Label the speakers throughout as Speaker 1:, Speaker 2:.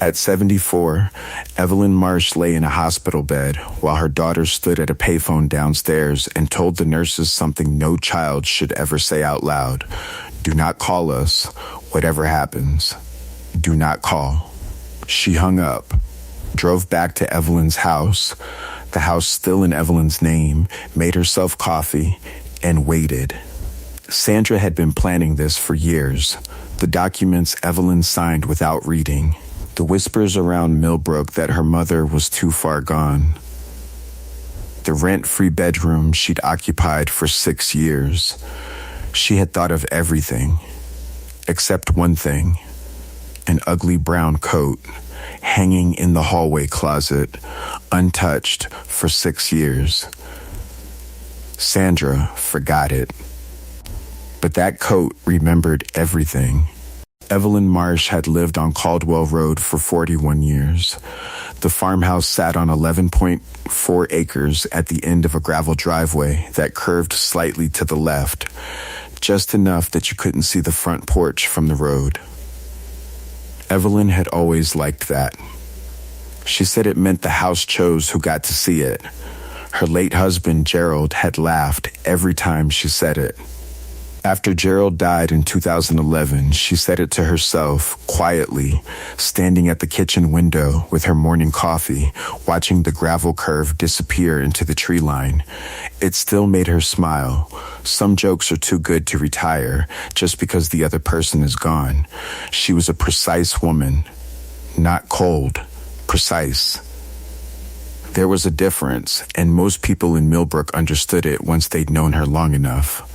Speaker 1: At 74, Evelyn Marsh lay in a hospital bed while her daughter stood at a payphone downstairs and told the nurses something no child should ever say out loud. Do not call us, whatever happens. Do not call. She hung up, drove back to Evelyn's house, the house still in Evelyn's name, made herself coffee, and waited. Sandra had been planning this for years. The documents Evelyn signed without reading. The whispers around Millbrook that her mother was too far gone. The rent-free bedroom she'd occupied for 6 years. She had thought of everything, except one thing, an ugly brown coat hanging in the hallway closet, untouched for 6 years. Sandra forgot it. But that coat remembered everything. Evelyn Marsh had lived on Caldwell Road for 41 years. The farmhouse sat on 11.4 acres at the end of a gravel driveway that curved slightly to the left, just enough that you couldn't see the front porch from the road. Evelyn had always liked that. She said it meant the house chose who got to see it. Her late husband, Gerald, had laughed every time she said it. After Gerald died in 2011, she said it to herself, quietly, standing at the kitchen window with her morning coffee, watching the gravel curve disappear into the tree line. It still made her smile. Some jokes are too good to retire, just because the other person is gone. She was a precise woman. Not cold, precise. There was a difference, and most people in Millbrook understood it once they'd known her long enough.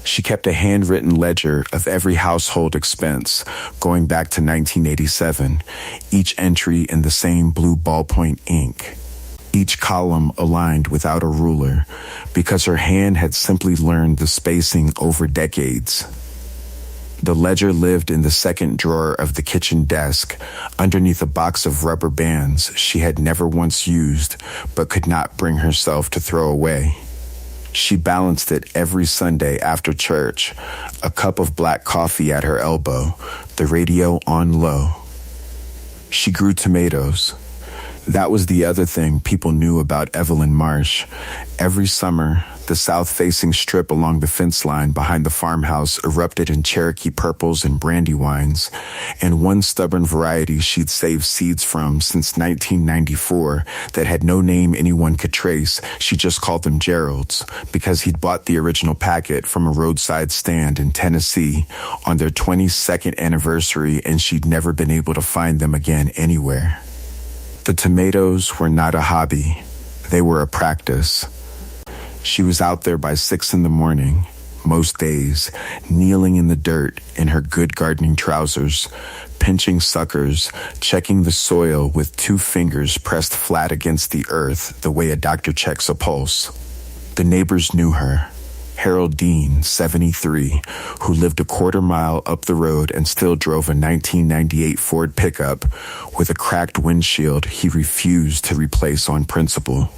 Speaker 1: She kept a handwritten ledger of every household expense going back to 1987, each entry in the same blue ballpoint ink, each column aligned without a ruler, because her hand had simply learned the spacing over decades. The ledger lived in the second drawer of the kitchen desk, underneath a box of rubber bands she had never once used but could not bring herself to throw away. She balanced it every Sunday after church, a cup of black coffee at her elbow, the radio on low. She grew tomatoes. That was the other thing people knew about Evelyn Marsh. Every summer, the south-facing strip along the fence line behind the farmhouse erupted in Cherokee purples and brandywines, and one stubborn variety she'd saved seeds from since 1994 that had no name anyone could trace, she just called them Gerald's, because he'd bought the original packet from a roadside stand in Tennessee on their 22nd anniversary, and she'd never been able to find them again anywhere. The tomatoes were not a hobby. They were a practice. She was out there by 6 a.m, most days, kneeling in the dirt in her good gardening trousers, pinching suckers, checking the soil with 2 fingers pressed flat against the earth the way a doctor checks a pulse. The neighbors knew her. Harold Dean, 73, who lived a quarter-mile up the road and still drove a 1998 Ford pickup with a cracked windshield he refused to replace on principle.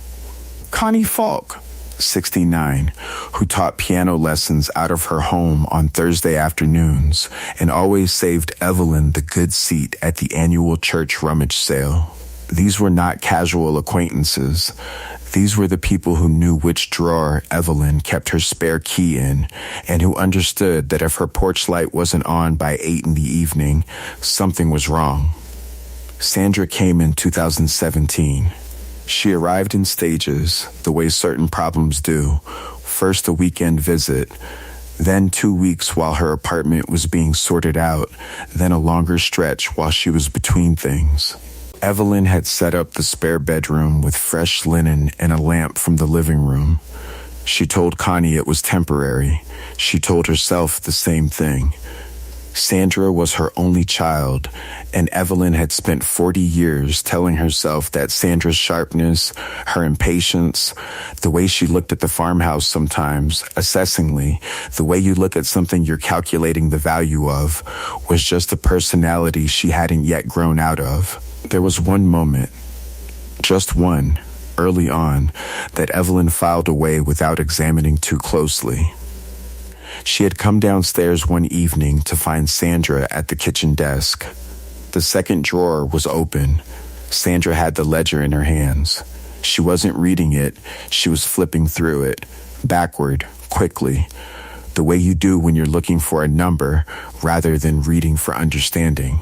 Speaker 1: Connie Falk, 69, who taught piano lessons out of her home on Thursday afternoons and always saved Evelyn the good seat at the annual church rummage sale. These were not casual acquaintances. These were the people who knew which drawer Evelyn kept her spare key in, and who understood that if her porch light wasn't on by 8 p.m, something was wrong. Sandra came in 2017. She arrived in stages, the way certain problems do. First a weekend visit, then 2 weeks while her apartment was being sorted out, then a longer stretch while she was between things. Evelyn had set up the spare bedroom with fresh linen and a lamp from the living room. She told Connie it was temporary. She told herself the same thing. Sandra was her only child, and Evelyn had spent 40 years telling herself that Sandra's sharpness, her impatience, the way she looked at the farmhouse sometimes, assessingly, the way you look at something you're calculating the value of, was just a personality she hadn't yet grown out of. There was one moment, just one, early on, that Evelyn filed away without examining too closely. She had come downstairs one evening to find Sandra at the kitchen desk. The second drawer was open. Sandra had the ledger in her hands. She wasn't reading it, she was flipping through it, backward, quickly, the way you do when you're looking for a number rather than reading for understanding.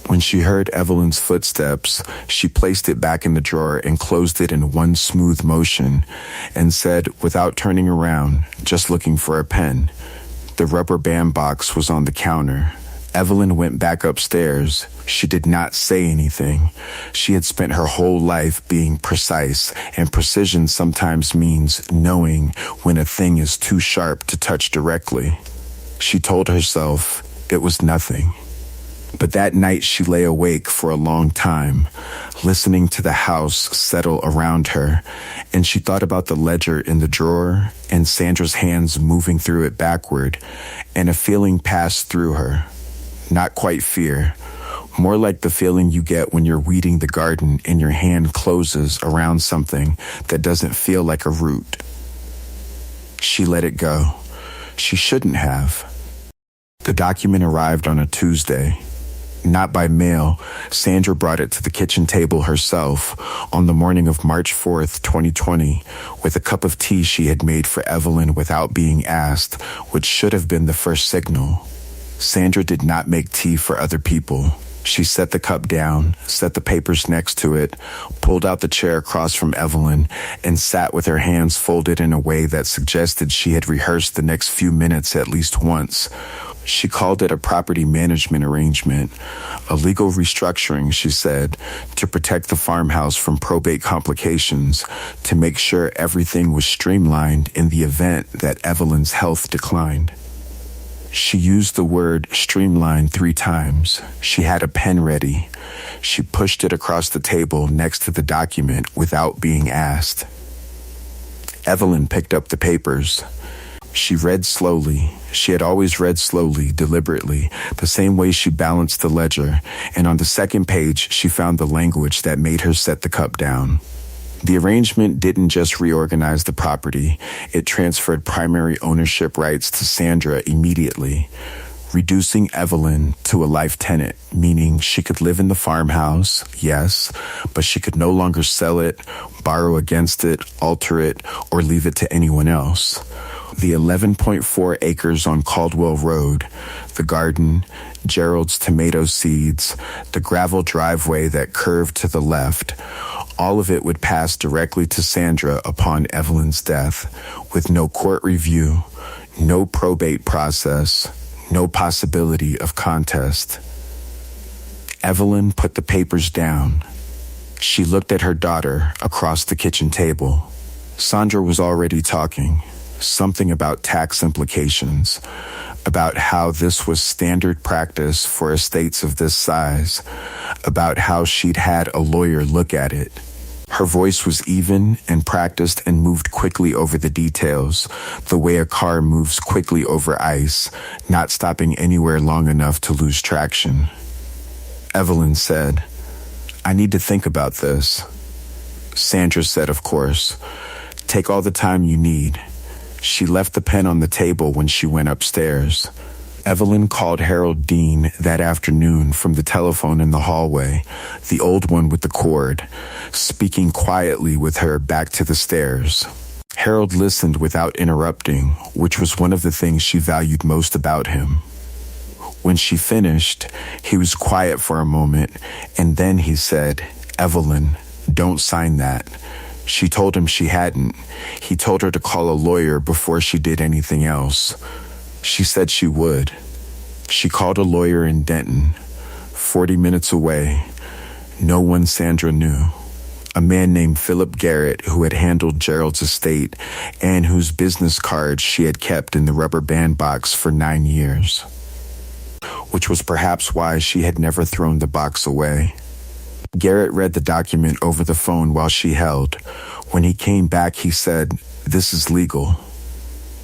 Speaker 1: When she heard Evelyn's footsteps, she placed it back in the drawer and closed it in one smooth motion and said, without turning around, just looking for a pen. The rubber band box was on the counter. Evelyn went back upstairs. She did not say anything. She had spent her whole life being precise, and precision sometimes means knowing when a thing is too sharp to touch directly. She told herself it was nothing. But that night she lay awake for a long time, listening to the house settle around her, and she thought about the ledger in the drawer and Sandra's hands moving through it backward, and a feeling passed through her. Not quite fear, more like the feeling you get when you're weeding the garden and your hand closes around something that doesn't feel like a root. She let it go. She shouldn't have. The document arrived on a Tuesday. Not by mail, Sandra brought it to the kitchen table herself on the morning of March 4th, 2020, with a cup of tea she had made for Evelyn without being asked, which should have been the first signal. Sandra did not make tea for other people. She set the cup down, set the papers next to it, pulled out the chair across from Evelyn, and sat with her hands folded in a way that suggested she had rehearsed the next few minutes at least once. She called it a property management arrangement, a legal restructuring, she said, to protect the farmhouse from probate complications, to make sure everything was streamlined in the event that Evelyn's health declined. She used the word streamlined 3 times. She had a pen ready. She pushed it across the table next to the document without being asked. Evelyn picked up the papers. She read slowly. She had always read slowly, deliberately, the same way she balanced the ledger, and on the second page she found the language that made her set the cup down. The arrangement didn't just reorganize the property, it transferred primary ownership rights to Sandra immediately, reducing Evelyn to a life tenant, meaning she could live in the farmhouse, yes, but she could no longer sell it, borrow against it, alter it, or leave it to anyone else. The 11.4 acres on Caldwell Road, the garden, Gerald's tomato seeds, the gravel driveway that curved to the left, all of it would pass directly to Sandra upon Evelyn's death, with no court review, no probate process, no possibility of contest. Evelyn put the papers down. She looked at her daughter across the kitchen table. Sandra was already talking, something about tax implications, about how this was standard practice for estates of this size, about how she'd had a lawyer look at it. Her voice was even and practiced and moved quickly over the details, the way a car moves quickly over ice, not stopping anywhere long enough to lose traction. Evelyn said, "I need to think about this." Sandra said, of course, "Take all the time you need." She left the pen on the table when she went upstairs. Evelyn called Harold Dean that afternoon from the telephone in the hallway, the old one with the cord, speaking quietly with her back to the stairs. Harold listened without interrupting, which was one of the things she valued most about him. When she finished, he was quiet for a moment, and then he said, "Evelyn, don't sign that." She told him she hadn't. He told her to call a lawyer before she did anything else. She said she would. She called a lawyer in Denton, 40 minutes away. No one Sandra knew. A man named Philip Garrett, who had handled Gerald's estate and whose business cards she had kept in the rubber band box for 9 years. Which was perhaps why she had never thrown the box away. Garrett read the document over the phone while she held. When he came back, he said, "This is legal,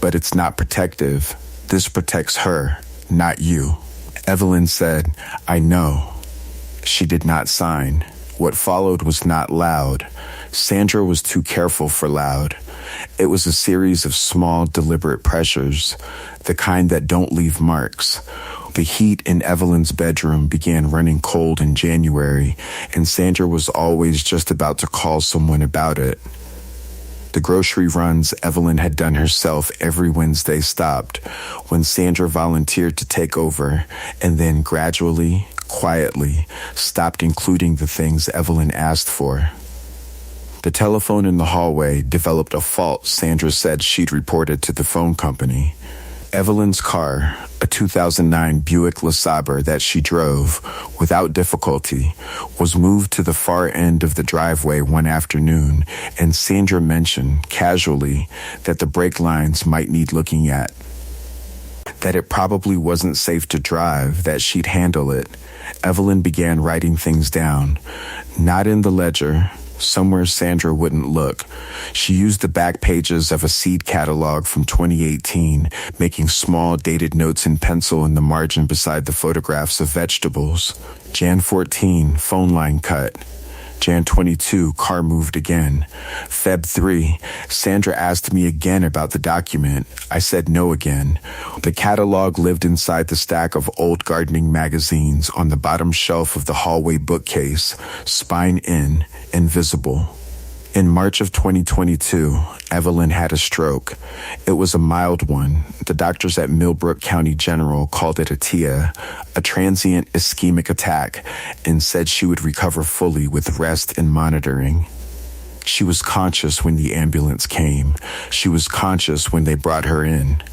Speaker 1: but it's not protective. This protects her, not you." Evelyn said, "I know." She did not sign. What followed was not loud. Sandra was too careful for loud. It was a series of small, deliberate pressures, the kind that don't leave marks. The heat in Evelyn's bedroom began running cold in January, and Sandra was always just about to call someone about it. The grocery runs Evelyn had done herself every Wednesday stopped when Sandra volunteered to take over, and then gradually, quietly, stopped including the things Evelyn asked for. The telephone in the hallway developed a fault Sandra said she'd reported to the phone company. Evelyn's car, a 2009 Buick LeSabre that she drove without difficulty, was moved to the far end of the driveway one afternoon, and Sandra mentioned, casually, that the brake lines might need looking at. That it probably wasn't safe to drive, that she'd handle it. Evelyn began writing things down, not in the ledger, somewhere Sandra wouldn't look. She used the back pages of a seed catalog from 2018, making small dated notes in pencil in the margin beside the photographs of vegetables. Jan 14, phone line cut. Jan 22, car moved again. Feb 3, Sandra asked me again about the document. I said no again. The catalog lived inside the stack of old gardening magazines on the bottom shelf of the hallway bookcase, spine in, invisible. In March of 2022, Evelyn had a stroke. It was a mild one. The doctors at Millbrook County General called it a TIA, a transient ischemic attack, and said she would recover fully with rest and monitoring. She was conscious when the ambulance came. She was conscious when they brought her in.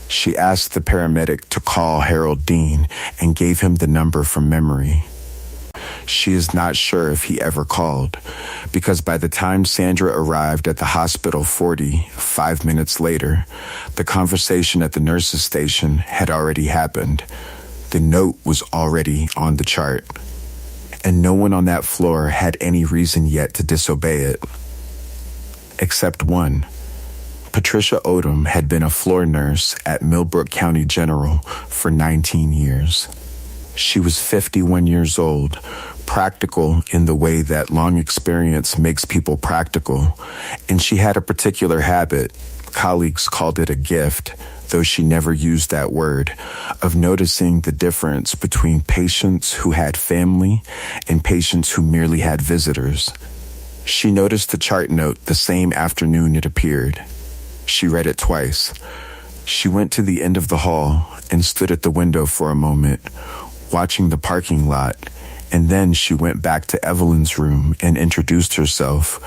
Speaker 1: She asked the paramedic to call Harold Dean and gave him the number from memory. She is not sure if he ever called, because by the time Sandra arrived at the hospital 45 minutes later, the conversation at the nurse's station had already happened. The note was already on the chart, and no one on that floor had any reason yet to disobey it. Except one. Patricia Odom had been a floor nurse at Millbrook County General for 19 years. She was 51 years old, practical in the way that long experience makes people practical, and she had a particular habit, colleagues called it a gift, though she never used that word, of noticing the difference between patients who had family and patients who merely had visitors. She noticed the chart note the same afternoon it appeared. She read it twice. She went to the end of the hall and stood at the window for a moment, watching the parking lot, and then she went back to Evelyn's room and introduced herself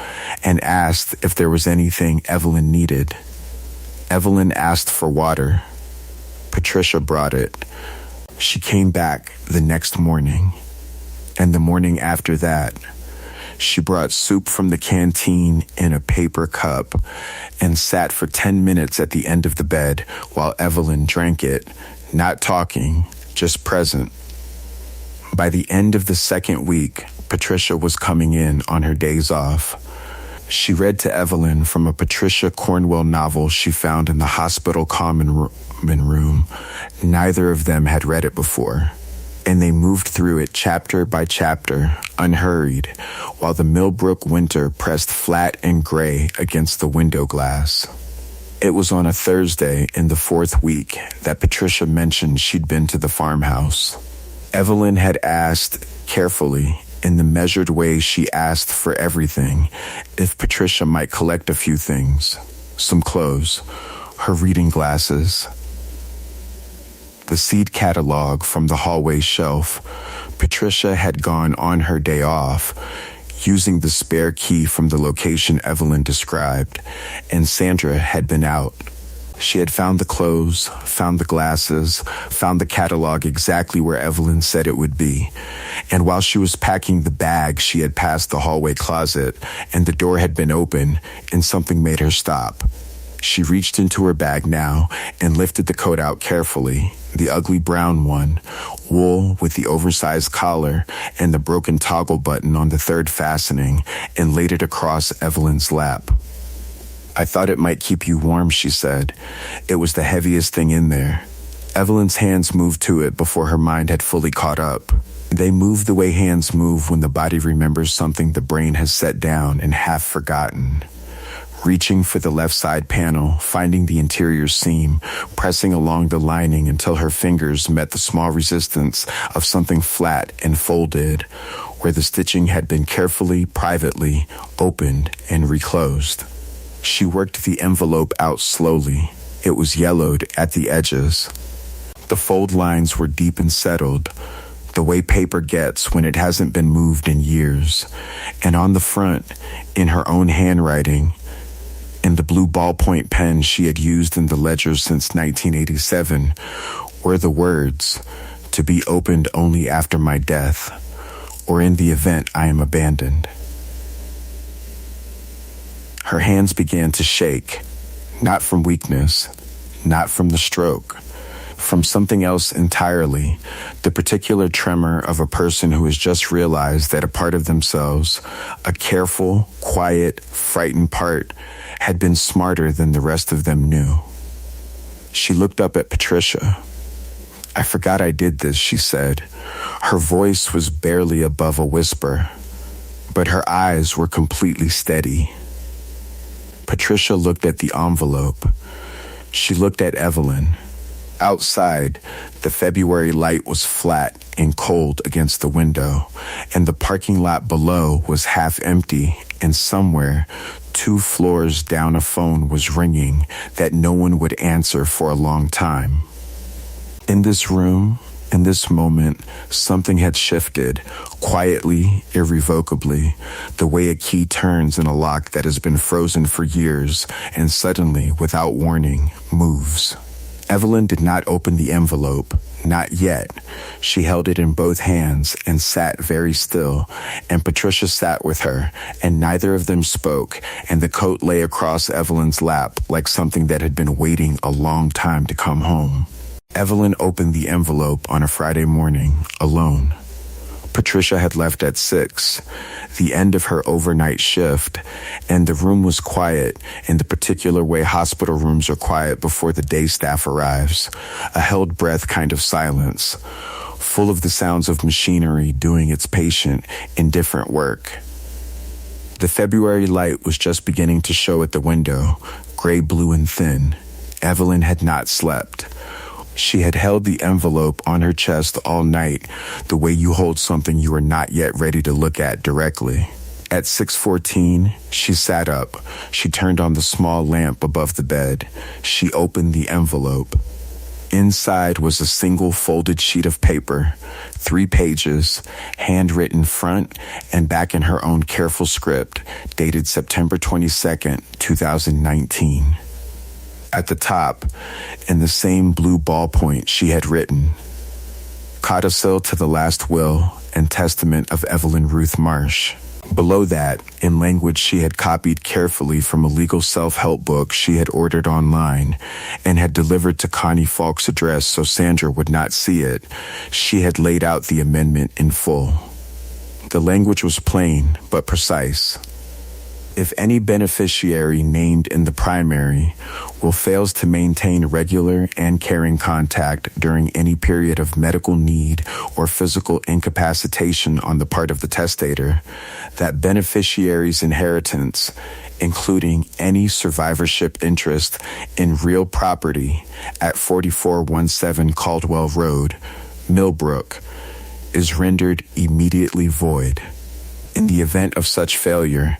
Speaker 1: and asked if there was anything Evelyn needed. Evelyn asked for water. Patricia brought it. She came back the next morning, and the morning after that. She brought soup from the canteen in a paper cup and sat for 10 minutes at the end of the bed while Evelyn drank it, not talking, just present. By the end of the second week, Patricia was coming in on her days off. She read to Evelyn from a Patricia Cornwell novel she found in the hospital common room. Neither of them had read it before, and they moved through it chapter by chapter, unhurried, while the Millbrook winter pressed flat and gray against the window glass. It was on a Thursday in the fourth week that Patricia mentioned she'd been to the farmhouse. Evelyn had asked, carefully, in the measured way she asked for everything, if Patricia might collect a few things. Some clothes, her reading glasses, the seed catalog from the hallway shelf. Patricia had gone on her day off, using the spare key from the location Evelyn described, and Sandra had been out. She had found the clothes, found the glasses, found the catalog exactly where Evelyn said it would be. And while she was packing the bag, she had passed the hallway closet, and the door had been open, and something made her stop. She reached into her bag now and lifted the coat out carefully, the ugly brown one, wool with the oversized collar and the broken toggle button on the third fastening, and laid it across Evelyn's lap. I thought it might keep you warm, she said. It was the heaviest thing in there. Evelyn's hands moved to it before her mind had fully caught up. They moved the way hands move when the body remembers something the brain has set down and half forgotten. reaching for the left side panel, finding the interior seam, pressing along the lining until her fingers met the small resistance of something flat and folded, where the stitching had been carefully, privately opened and reclosed. She worked the envelope out slowly. It was yellowed at the edges. The fold lines were deep and settled, the way paper gets when it hasn't been moved in years. And on the front, in her own handwriting, in the blue ballpoint pen she had used in the ledger since 1987, were the words, "To be opened only after my death, or in the event I am abandoned." Her hands began to shake, not from weakness, not from the stroke, from something else entirely, the particular tremor of a person who has just realized that a part of themselves, a careful, quiet, frightened part, had been smarter than the rest of them knew. She looked up at Patricia. "I forgot I did this," she said. Her voice was barely above a whisper, but her eyes were completely steady. Patricia looked at the envelope. She looked at Evelyn. Outside, the February light was flat and cold against the window, and the parking lot below was half empty, and somewhere, 2 floors down, a phone was ringing that no one would answer for a long time. In this room, in this moment, something had shifted, quietly, irrevocably, the way a key turns in a lock that has been frozen for years and suddenly, without warning, moves. Evelyn did not open the envelope, not yet. She held it in both hands and sat very still, and Patricia sat with her, and neither of them spoke, and the coat lay across Evelyn's lap like something that had been waiting a long time to come home. Evelyn opened the envelope on a Friday morning, alone. Patricia had left at 6, the end of her overnight shift, and the room was quiet in the particular way hospital rooms are quiet before the day staff arrives, a held breath kind of silence, full of the sounds of machinery doing its patient, indifferent work. The February light was just beginning to show at the window, gray-blue and thin. Evelyn had not slept. She had held the envelope on her chest all night, the way you hold something you are not yet ready to look at directly. At 6:14, she sat up. She turned on the small lamp above the bed. She opened the envelope. Inside was a single folded sheet of paper, 3 pages, handwritten front and back in her own careful script, dated September 22nd, 2019. At the top, in the same blue ballpoint, she had written, "Codicil to the last will and testament of Evelyn Ruth Marsh." Below that, in language she had copied carefully from a legal self-help book she had ordered online and had delivered to Connie Falk's address so Sandra would not see it, she had laid out the amendment in full. The language was plain but precise. If any beneficiary named in the primary will fails to maintain regular and caring contact during any period of medical need or physical incapacitation on the part of the testator, that beneficiary's inheritance, including any survivorship interest in real property at 4417 Caldwell Road, Millbrook, is rendered immediately void. In the event of such failure,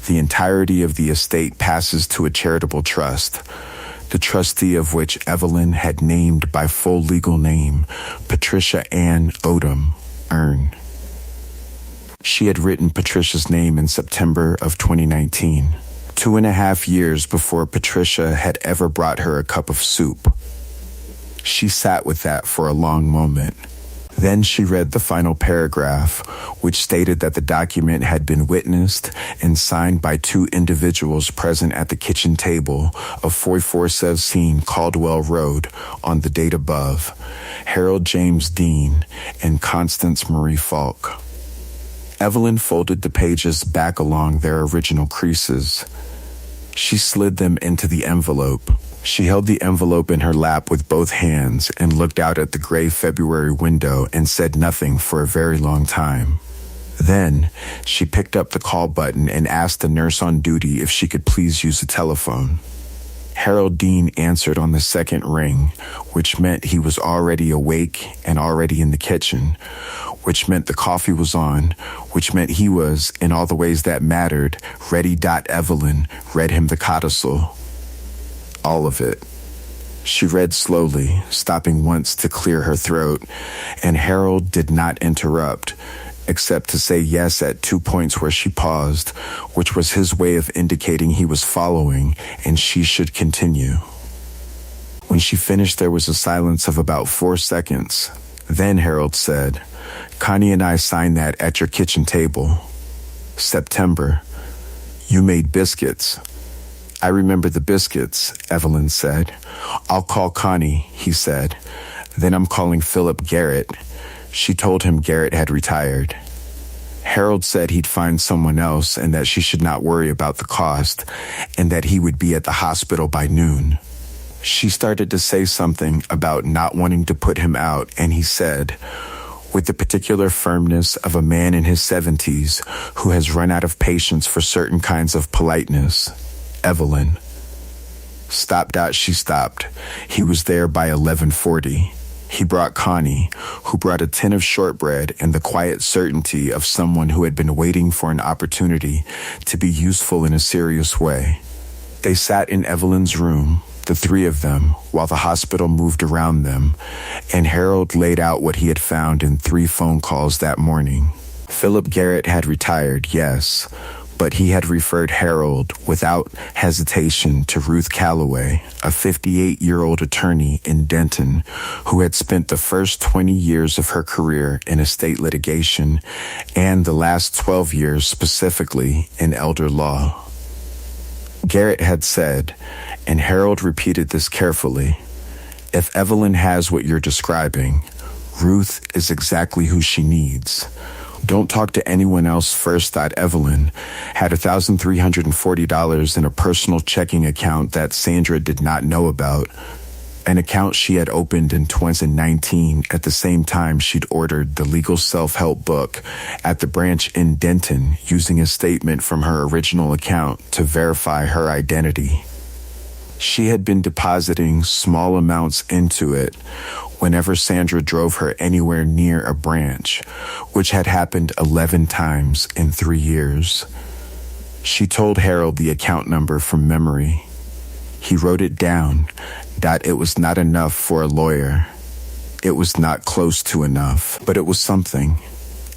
Speaker 1: the entirety of the estate passes to a charitable trust, the trustee of which Evelyn had named by full legal name, Patricia Ann Odom, Earn. She had written Patricia's name in September of 2019, 2.5 years before Patricia had ever brought her a cup of soup. She sat with that for a long moment. Then she read the final paragraph, which stated that the document had been witnessed and signed by 2 individuals present at the kitchen table of 4417 Caldwell Road on the date above, Harold James Dean and Constance Marie Falk. Evelyn folded the pages back along their original creases. She slid them into the envelope. She held the envelope in her lap with both hands and looked out at the gray February window and said nothing for a very long time. Then, she picked up the call button and asked the nurse on duty if she could please use the telephone. Harold Dean answered on the second ring, which meant he was already awake and already in the kitchen, which meant the coffee was on, which meant he was, in all the ways that mattered, ready. Evelyn read him the codicil. All of it. She read slowly, stopping once to clear her throat, and Harold did not interrupt, except to say yes at 2 points where she paused, which was his way of indicating he was following and she should continue. When she finished, there was a silence of about 4 seconds. Then Harold said, "Connie and I signed that at your kitchen table. September. You made biscuits." "I remember the biscuits," Evelyn said. "I'll call Connie," he said. "Then I'm calling Philip Garrett." She told him Garrett had retired. Harold said he'd find someone else and that she should not worry about the cost and that he would be at the hospital by noon. She started to say something about not wanting to put him out, and he said, with the particular firmness of a man in his 70s who has run out of patience for certain kinds of politeness, "Evelyn." Stop. She stopped. He was there by 11:40. He brought Connie, who brought a tin of shortbread and the quiet certainty of someone who had been waiting for an opportunity to be useful in a serious way. They sat in Evelyn's room, the three of them, while the hospital moved around them, and Harold laid out what he had found in 3 phone calls that morning. Philip Garrett had retired, yes, but he had referred Harold without hesitation to Ruth Calloway, a 58-year-old attorney in Denton who had spent the first 20 years of her career in estate litigation and the last 12 years specifically in elder law. Garrett had said, and Harold repeated this carefully, "If Evelyn has what you're describing, Ruth is exactly who she needs. Don't talk to anyone else first." Evelyn had $1,340 in a personal checking account that Sandra did not know about, an account she had opened in 2019 at the same time she'd ordered the legal self-help book at the branch in Denton, using a statement from her original account to verify her identity. She had been depositing small amounts into it whenever Sandra drove her anywhere near a branch, which had happened 11 times in 3 years. She told Harold the account number from memory. He wrote it down. It was not enough for a lawyer. It was not close to enough, but it was something.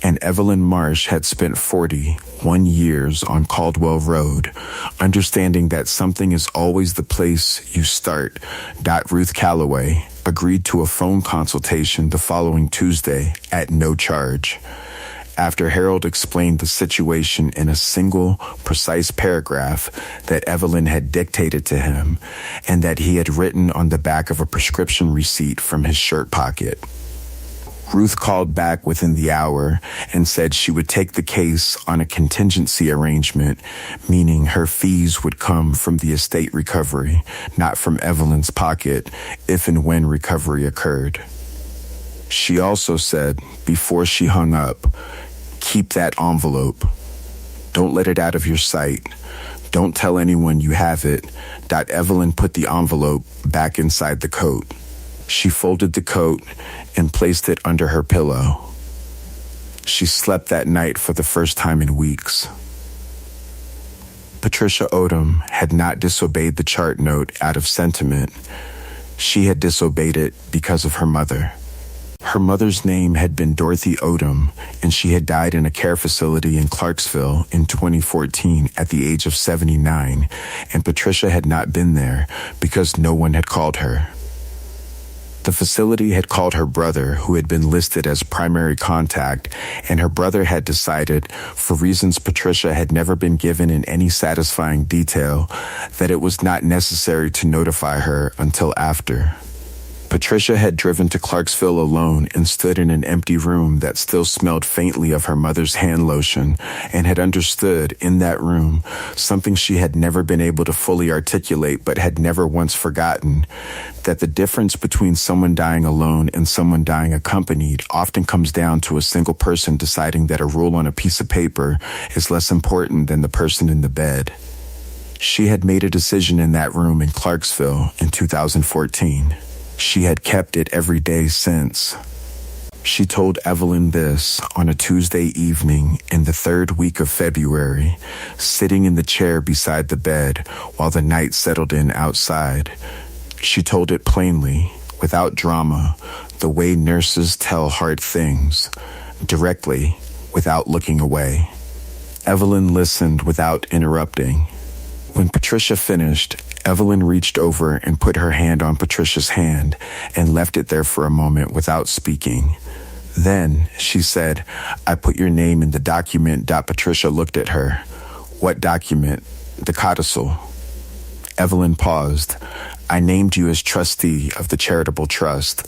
Speaker 1: And Evelyn Marsh had spent 41 years on Caldwell Road, understanding that something is always the place you start. Ruth Calloway agreed to a phone consultation the following Tuesday at no charge. After Harold explained the situation in a single, precise paragraph that Evelyn had dictated to him and that he had written on the back of a prescription receipt from his shirt pocket. Ruth called back within the hour and said she would take the case on a contingency arrangement, meaning her fees would come from the estate recovery, not from Evelyn's pocket, if and when recovery occurred. She also said, before she hung up, "Keep that envelope. Don't let it out of your sight. Don't tell anyone you have it." Evelyn put the envelope back inside the coat. She folded the coat and placed it under her pillow. She slept that night for the first time in weeks. Patricia Odom had not disobeyed the chart note out of sentiment. She had disobeyed it because of her mother. Her mother's name had been Dorothy Odom, and she had died in a care facility in Clarksville in 2014 at the age of 79, and Patricia had not been there because no one had called her. The facility had called her brother, who had been listed as primary contact, and her brother had decided, for reasons Patricia had never been given in any satisfying detail, that it was not necessary to notify her until after. Patricia had driven to Clarksville alone and stood in an empty room that still smelled faintly of her mother's hand lotion, and had understood, in that room, something she had never been able to fully articulate but had never once forgotten, that the difference between someone dying alone and someone dying accompanied often comes down to a single person deciding that a rule on a piece of paper is less important than the person in the bed. She had made a decision in that room in Clarksville in 2014. She had kept it every day since. She told Evelyn this on a Tuesday evening in the third week of February, sitting in the chair beside the bed while the night settled in outside. She told it plainly, without drama, the way nurses tell hard things, directly, without looking away. Evelyn listened without interrupting. When Patricia finished, Evelyn reached over and put her hand on Patricia's hand and left it there for a moment without speaking. Then, she said, "I put your name in the document." Patricia looked at her. "What document?" "The codicil." Evelyn paused. "I named you as trustee of the charitable trust.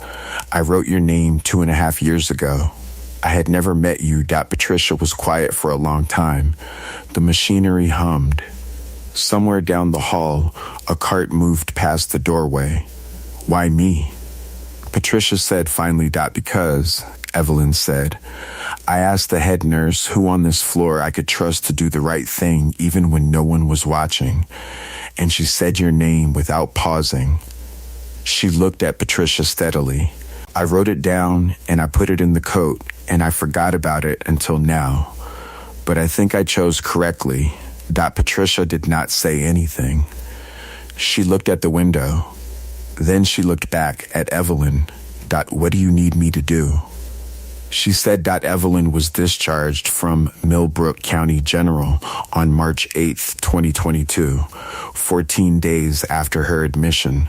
Speaker 1: I wrote your name 2.5 years ago. I had never met you." Patricia was quiet for a long time. The machinery hummed. Somewhere down the hall, a cart moved past the doorway. "Why me?" Patricia said finally, "Because," Evelyn said, "I asked the head nurse who on this floor I could trust to do the right thing even when no one was watching. And she said your name without pausing." She looked at Patricia steadily. "I wrote it down and I put it in the coat and I forgot about it until now. But I think I chose correctly." Patricia did not say anything. She looked at the window. Then she looked back at Evelyn. "What do you need me to do?" She said Evelyn was discharged from Millbrook County General on March 8th, 2022, 14 days after her admission.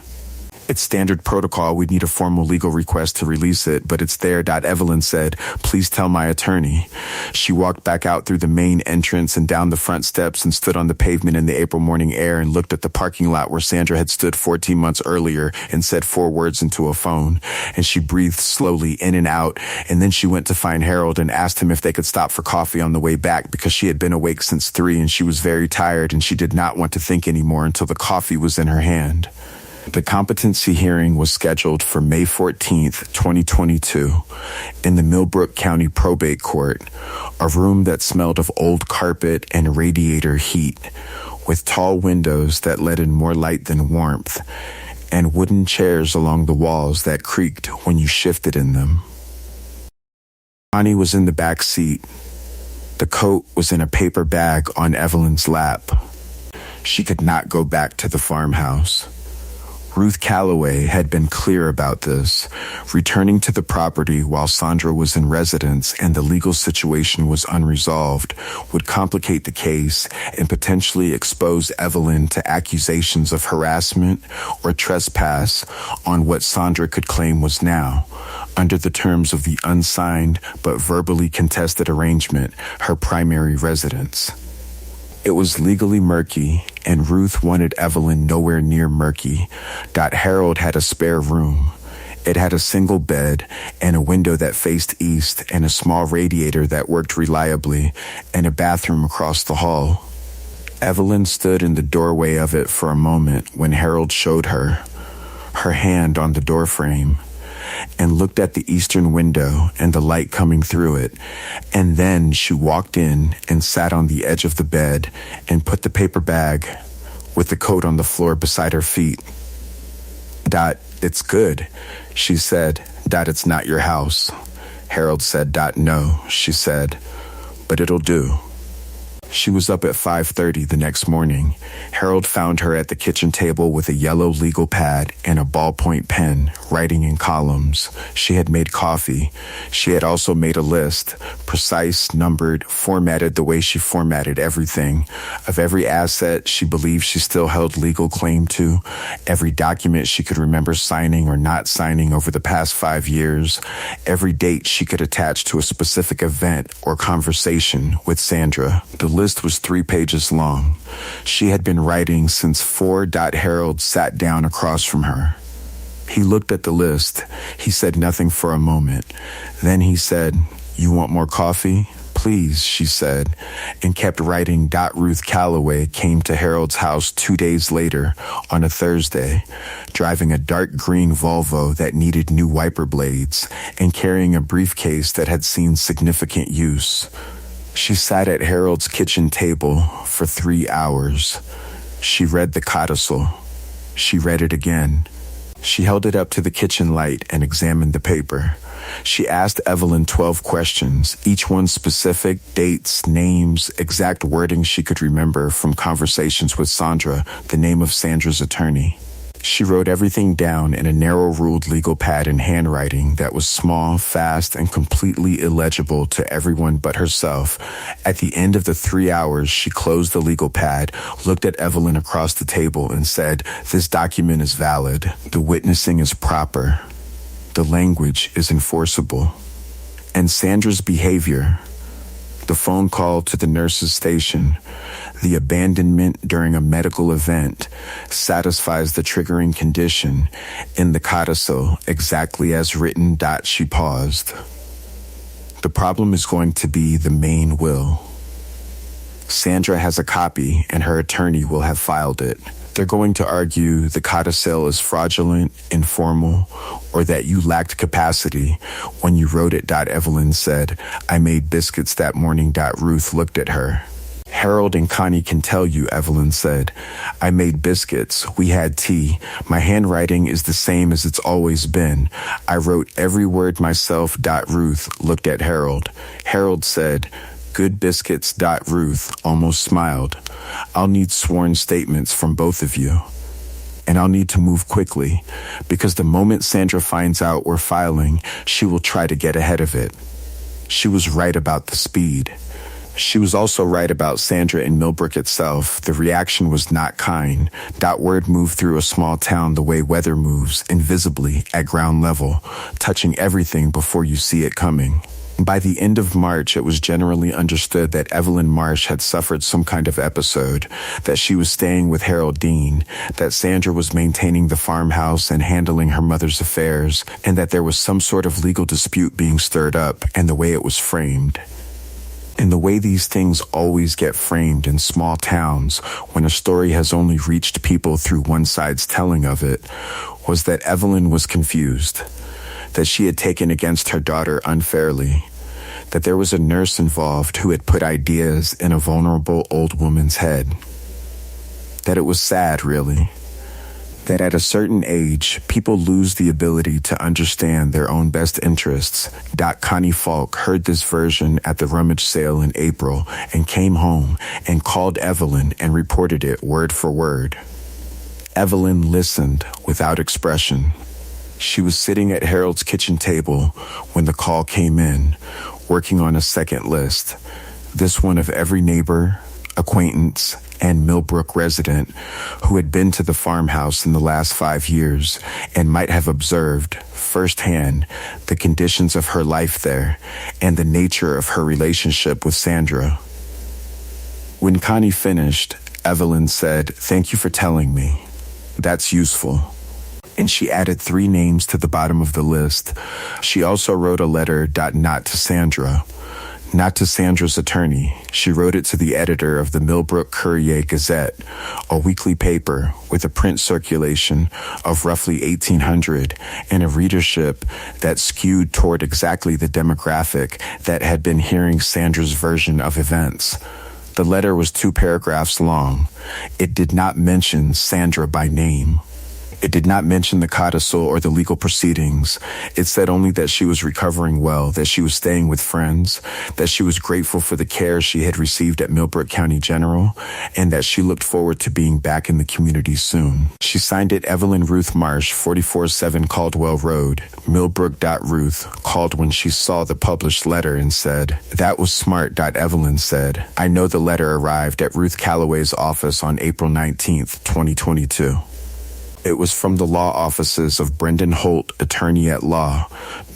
Speaker 1: "It's standard protocol. We'd need a formal legal request to release it, but it's there." Evelyn said, "Please tell my attorney." She walked back out through the main entrance and down the front steps and stood on the pavement in the April morning air and looked at the parking lot where Sandra had stood 14 months earlier and said 4 words into a phone. And she breathed slowly in and out, and then she went to find Harold and asked him if they could stop for coffee on the way back because she had been awake since 3 and she was very tired and she did not want to think anymore until the coffee was in her hand. The competency hearing was scheduled for May 14th, 2022, in the Millbrook County Probate Court, a room that smelled of old carpet and radiator heat, with tall windows that let in more light than warmth, and wooden chairs along the walls that creaked when you shifted in them. Connie was in the back seat. The coat was in a paper bag on Evelyn's lap. She could not go back to the farmhouse. Ruth Calloway had been clear about this. Returning to the property while Sandra was in residence and the legal situation was unresolved would complicate the case and potentially expose Evelyn to accusations of harassment or trespass on what Sandra could claim was now, under the terms of the unsigned but verbally contested arrangement, her primary residence. It was legally murky, and Ruth wanted Evelyn nowhere near murky. Harold had a spare room. It had a single bed and a window that faced east and a small radiator that worked reliably and a bathroom across the hall. Evelyn stood in the doorway of it for a moment when Harold showed her hand on the doorframe, and looked at the eastern window and the light coming through it. And then she walked in and sat on the edge of the bed and put the paper bag with the coat on the floor beside her feet. "It's good," she said. "It's not your house." Harold said, "No," she said, "but it'll do." She was up at 5:30 the next morning. Harold found her at the kitchen table with a yellow legal pad and a ballpoint pen, writing in columns. She had made coffee. She had also made a list, precise, numbered, formatted the way she formatted everything, of every asset she believed she still held legal claim to, every document she could remember signing or not signing over the past 5 years, every date she could attach to a specific event or conversation with Sandra. The list was 3 pages long. She had been writing since 4. Harold sat down across from her. He looked at the list. He said nothing for a moment. Then he said, "You want more coffee?" Please, she said, and kept writing. Ruth Calloway came to Harold's house 2 days later, on a Thursday, driving a dark green Volvo that needed new wiper blades and carrying a briefcase that had seen significant use. She sat at Harold's kitchen table for 3 hours. She read the codicil. She read it again. She held it up to the kitchen light and examined the paper. She asked Evelyn 12 questions, each one specific, dates, names, exact wording she could remember from conversations with Sandra, the name of Sandra's attorney. She wrote everything down in a narrow-ruled legal pad in handwriting that was small, fast, and completely illegible to everyone but herself. At the end of the 3 hours, she closed the legal pad, looked at Evelyn across the table, and said, "This document is valid. The witnessing is proper. The language is enforceable. And Sandra's behavior, the phone call to the nurse's station, the abandonment during a medical event, satisfies the triggering condition in the codicil exactly as written." She paused. "The problem is going to be the main will. Sandra has a copy and her attorney will have filed it. They're going to argue the codicil is fraudulent, informal, or that you lacked capacity when you wrote it." Evelyn said, "I made biscuits that morning." Ruth looked at her. "Harold and Connie can tell you," Evelyn said. "I made biscuits. We had tea. My handwriting is the same as it's always been. I wrote every word myself." Ruth looked at Harold. Harold said, "Good biscuits." Ruth almost smiled. "I'll need sworn statements from both of you. And I'll need to move quickly, because the moment Sandra finds out we're filing, she will try to get ahead of it." She was right about the speed. She was also right about Sandra and Millbrook itself. The reaction was not kind. Word moved through a small town the way weather moves, invisibly, at ground level, touching everything before you see it coming. By the end of March, it was generally understood that Evelyn Marsh had suffered some kind of episode, that she was staying with Harold Dean, that Sandra was maintaining the farmhouse and handling her mother's affairs, and that there was some sort of legal dispute being stirred up, and the way it was framed. And the way these things always get framed in small towns when a story has only reached people through one side's telling of it, was that Evelyn was confused, that she had taken against her daughter unfairly, that there was a nurse involved who had put ideas in a vulnerable old woman's head, that it was sad, really, that at a certain age, people lose the ability to understand their own best interests. Connie Falk heard this version at the rummage sale in April and came home and called Evelyn and reported it word for word. Evelyn listened without expression. She was sitting at Harold's kitchen table when the call came in, working on a second list, this one of every neighbor, acquaintance, and Millbrook resident who had been to the farmhouse in the last 5 years and might have observed firsthand the conditions of her life there and the nature of her relationship with Sandra. When Connie finished, Evelyn said, "Thank you for telling me. That's useful." And she added 3 names to the bottom of the list. She also wrote a letter, not to Sandra, not to Sandra's attorney. She wrote it to the editor of the Millbrook Courier Gazette, a weekly paper with a print circulation of roughly 1,800 and a readership that skewed toward exactly the demographic that had been hearing Sandra's version of events. The letter was 2 paragraphs long. It did not mention Sandra by name. It did not mention the codicil or the legal proceedings. It said only that she was recovering well, that she was staying with friends, that she was grateful for the care she had received at Millbrook County General, and that she looked forward to being back in the community soon. She signed it Evelyn Ruth Marsh, 44-7 Caldwell Road. Millbrook. Ruth called when she saw the published letter and said, "That was smart." Evelyn said, "I know the letter arrived at Ruth Calloway's office on April 19th, 2022. It was from the law offices of Brendan Holt, attorney at law,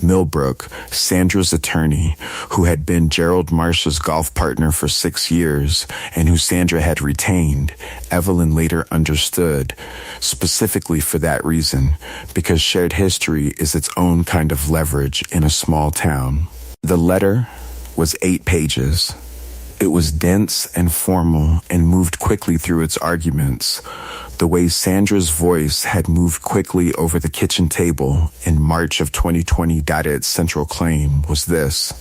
Speaker 1: Millbrook, Sandra's attorney, who had been Gerald Marsh's golf partner for 6 years and who Sandra had retained, Evelyn later understood, specifically for that reason, because shared history is its own kind of leverage in a small town. The letter was 8 pages. It was dense and formal and moved quickly through its arguments, the way Sandra's voice had moved quickly over the kitchen table in March of 2020. Its central claim was this: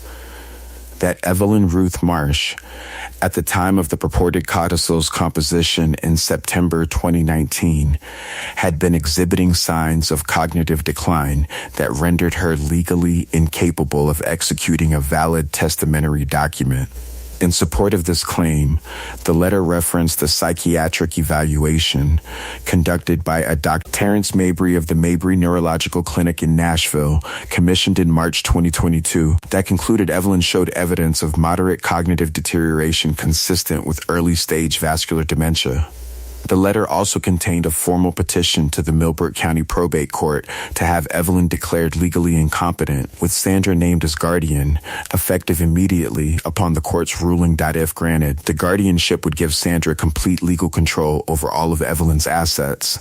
Speaker 1: that Evelyn Ruth Marsh, at the time of the purported codicil's composition in September 2019, had been exhibiting signs of cognitive decline that rendered her legally incapable of executing a valid testamentary document. In support of this claim, the letter referenced a psychiatric evaluation conducted by a Dr. Terrence Mabry of the Mabry Neurological Clinic in Nashville, commissioned in March 2022, that concluded Evelyn showed evidence of moderate cognitive deterioration consistent with early-stage vascular dementia. The letter also contained a formal petition to the Milbert County Probate Court to have Evelyn declared legally incompetent, with Sandra named as guardian, effective immediately upon the court's ruling. If granted, the guardianship would give Sandra complete legal control over all of Evelyn's assets.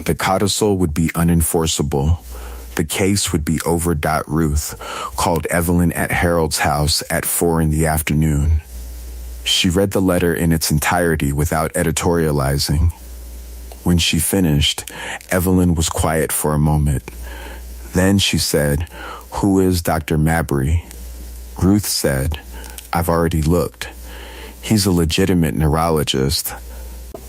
Speaker 1: The codicil would be unenforceable. The case would be over. Ruth called Evelyn at Harold's house at 4 p.m. She read the letter in its entirety without editorializing. When she finished, Evelyn was quiet for a moment. Then she said, "Who is Dr. Mabry?" Ruth said, "I've already looked. He's a legitimate neurologist,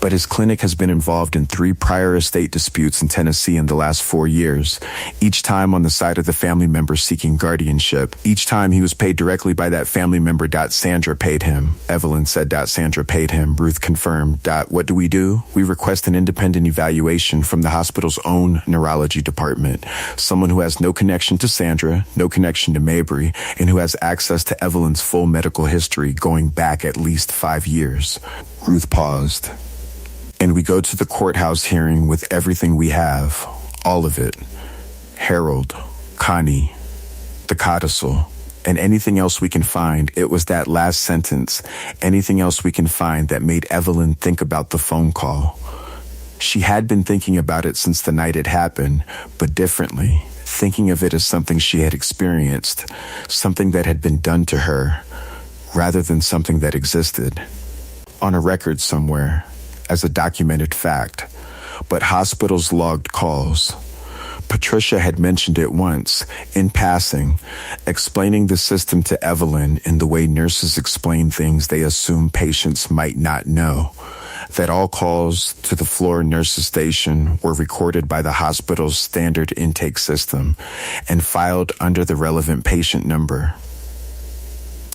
Speaker 1: but his clinic has been involved in 3 prior estate disputes in Tennessee in the last 4 years, each time on the side of the family member seeking guardianship. Each time he was paid directly by that family member. Sandra paid him." Evelyn said, "Sandra paid him." Ruth confirmed. "What do? We request an independent evaluation from the hospital's own neurology department, someone who has no connection to Sandra, no connection to Mabry, and who has access to Evelyn's full medical history going back at least 5 years. Ruth paused. "And we go to the courthouse hearing with everything we have, all of it. Harold, Connie, the codicil, and anything else we can find." It was that last sentence, anything else we can find, that made Evelyn think about the phone call. She had been thinking about it since the night it happened, but differently, thinking of it as something she had experienced, something that had been done to her, rather than something that existed on a record somewhere, as a documented fact. But hospitals logged calls. Patricia had mentioned it once, in passing, explaining the system to Evelyn in the way nurses explain things they assume patients might not know, that all calls to the floor nurses station were recorded by the hospital's standard intake system and filed under the relevant patient number.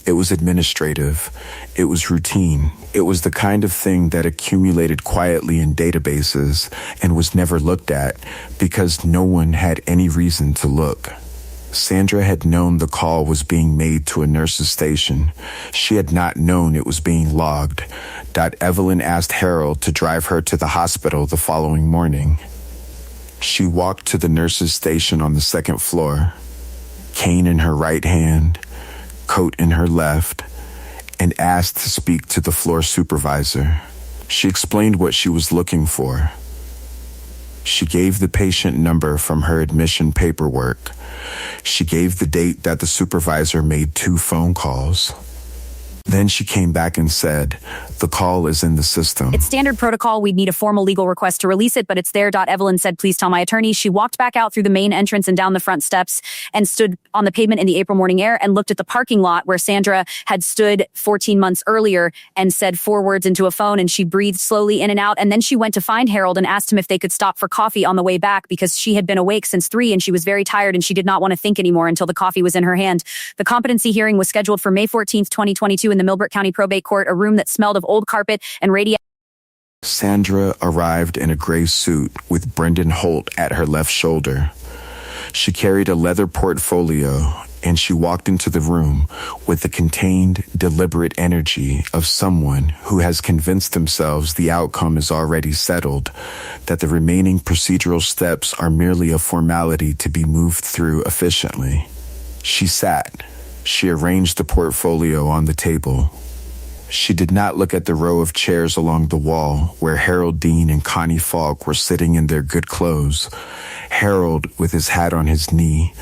Speaker 1: It was administrative. It was routine. It was the kind of thing that accumulated quietly in databases and was never looked at because no one had any reason to look. Sandra had known the call was being made to a nurse's station. She had not known it was being logged. Evelyn asked Harold to drive her to the hospital the following morning. She walked to the nurse's station on the 2nd floor, cane in her right hand, coat in her left, and asked to speak to the floor supervisor. She explained what she was looking for. She gave the patient number from her admission paperwork. She gave the date that the supervisor made 2 phone calls. Then she came back and said, "The call is in the system."
Speaker 2: "It's standard protocol. We'd need a formal legal request to release it, but it's there." Evelyn said, "Please tell my attorney." She walked back out through the main entrance and down the front steps and stood on the pavement in the April morning air and looked at the parking lot where Sandra had stood 14 months earlier and said 4 words into a phone, and she breathed slowly in and out. And then she went to find Harold and asked him if they could stop for coffee on the way back because she had been awake since 3 and she was very tired and she did not want to think anymore until the coffee was in her hand. The competency hearing was scheduled for May 14th, 2022 in the Milbert County Probate Court, a room that smelled of old carpet and radiation.
Speaker 1: Sandra arrived in a gray suit with Brendan Holt at her left shoulder. She carried a leather portfolio, and she walked into the room with the contained, deliberate energy of someone who has convinced themselves the outcome is already settled, that the remaining procedural steps are merely a formality to be moved through efficiently. She sat. She arranged the portfolio on the table. She did not look at the row of chairs along the wall where Harold Dean and Connie Falk were sitting in their good clothes. Harold with his hat on his knee,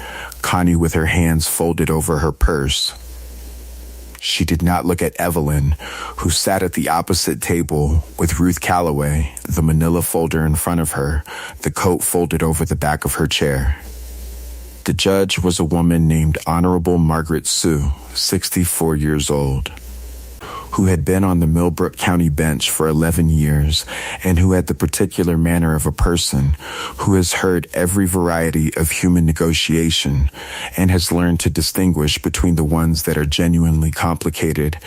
Speaker 1: Connie with her hands folded over her purse. She did not look at Evelyn, who sat at the opposite table with Ruth Calloway, the manila folder in front of her, the coat folded over the back of her chair. The judge was a woman named Honorable Margaret Sue, 64 years old, who had been on the Millbrook County bench for 11 years and who had the particular manner of a person who has heard every variety of human negotiation and has learned to distinguish between the ones that are genuinely complicated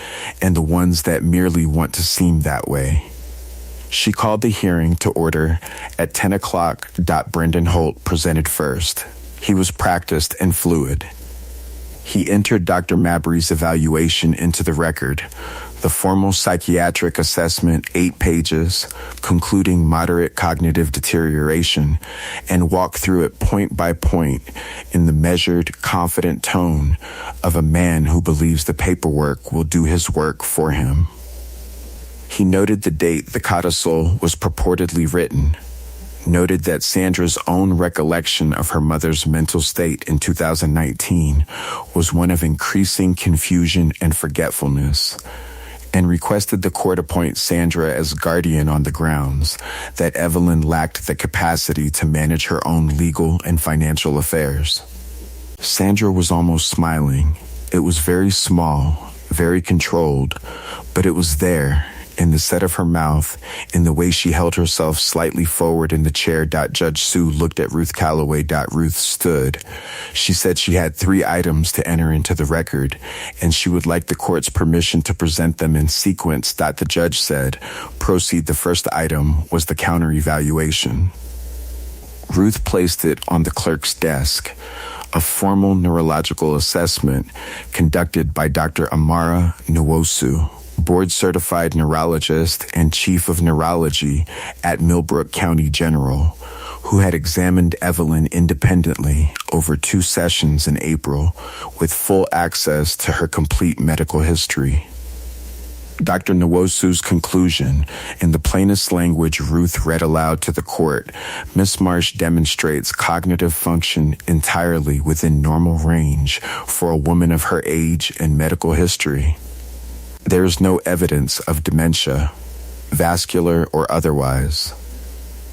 Speaker 1: and the ones that merely want to seem that way. She called the hearing to order at 10 o'clock. Brendan Holt presented first. He was practiced and fluid. He entered Dr. Mabry's evaluation into the record, the formal psychiatric assessment, 8 pages, concluding moderate cognitive deterioration, and walked through it point by point in the measured, confident tone of a man who believes the paperwork will do his work for him. He noted the date the codicil was purportedly written, noted that Sandra's own recollection of her mother's mental state in 2019 was one of increasing confusion and forgetfulness, and requested the court appoint Sandra as guardian on the grounds that Evelyn lacked the capacity to manage her own legal and financial affairs. Sandra was almost smiling. It was very small, very controlled, but it was there, in the set of her mouth, in the way she held herself slightly forward in the chair. Judge Sue looked at Ruth Calloway. Ruth stood. She said she had 3 items to enter into the record, and she would like the court's permission to present them in sequence. The judge said, "Proceed." The first item was the counter-evaluation. Ruth placed it on the clerk's desk, a formal neurological assessment conducted by Dr. Amara Nwosu, board-certified neurologist and chief of neurology at Millbrook County General, who had examined Evelyn independently over 2 sessions in April with full access to her complete medical history. Dr. Nwosu's conclusion, in the plainest language Ruth read aloud to the court, Ms. Marsh demonstrates cognitive function entirely within normal range for a woman of her age and medical history. There is no evidence of dementia, vascular or otherwise.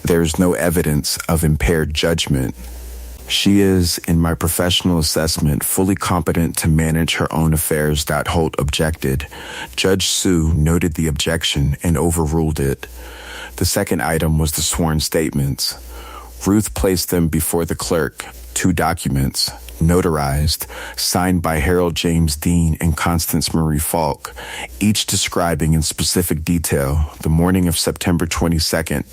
Speaker 1: There is no evidence of impaired judgment. She is, in my professional assessment, fully competent to manage her own affairs. Holt objected. Judge Sue noted the objection and overruled it. The second item was the sworn statements. Ruth placed them before the clerk, 2 documents, notarized, signed by Harold James Dean and Constance Marie Falk, each describing in specific detail the morning of September 22,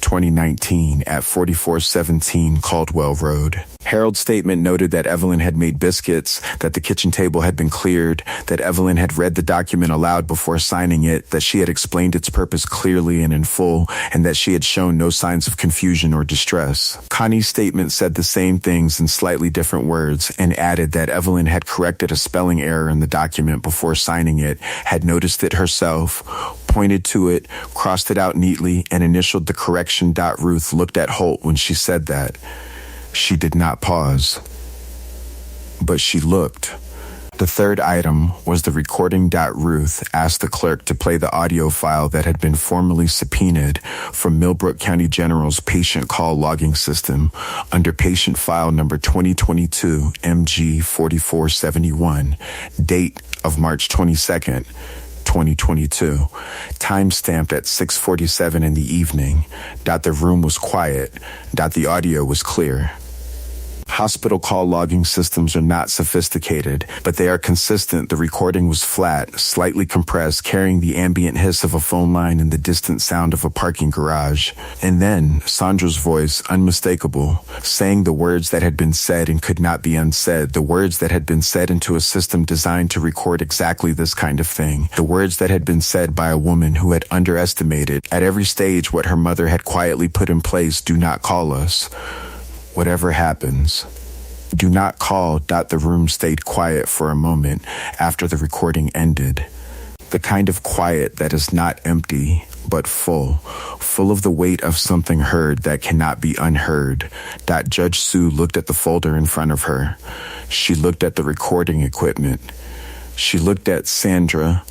Speaker 1: 2019 at 4417 Caldwell Road. Harold's statement noted that Evelyn had made biscuits, that the kitchen table had been cleared, that Evelyn had read the document aloud before signing it, that she had explained its purpose clearly and in full, and that she had shown no signs of confusion or distress. Connie's statement said the same things in slightly different words and added that Evelyn had corrected a spelling error in the document before signing it, had noticed it herself, pointed to it, crossed it out neatly, and initialed the correction. Ruth looked at Holt when she said that. She did not pause, but she looked. The third item was the recording. Ruth asked the clerk to play the audio file that had been formally subpoenaed from Millbrook County General's patient call logging system under patient file number 2022 MG 4471, date of March 22nd, 2022, time stamped at 6:47 in the evening. The room was quiet. The audio was clear. Hospital call logging systems are not sophisticated, but they are consistent. The recording was flat, slightly compressed, carrying the ambient hiss of a phone line and the distant sound of a parking garage. And then Sandra's voice, unmistakable, saying the words that had been said and could not be unsaid, the words that had been said into a system designed to record exactly this kind of thing, the words that had been said by a woman who had underestimated at every stage what her mother had quietly put in place. Do not call us. Whatever happens, do not call. The room stayed quiet for a moment after the recording ended. The kind of quiet that is not empty, but full of the weight of something heard that cannot be unheard. Judge Sue looked at the folder in front of her. She looked at the recording equipment. She looked at Sandra.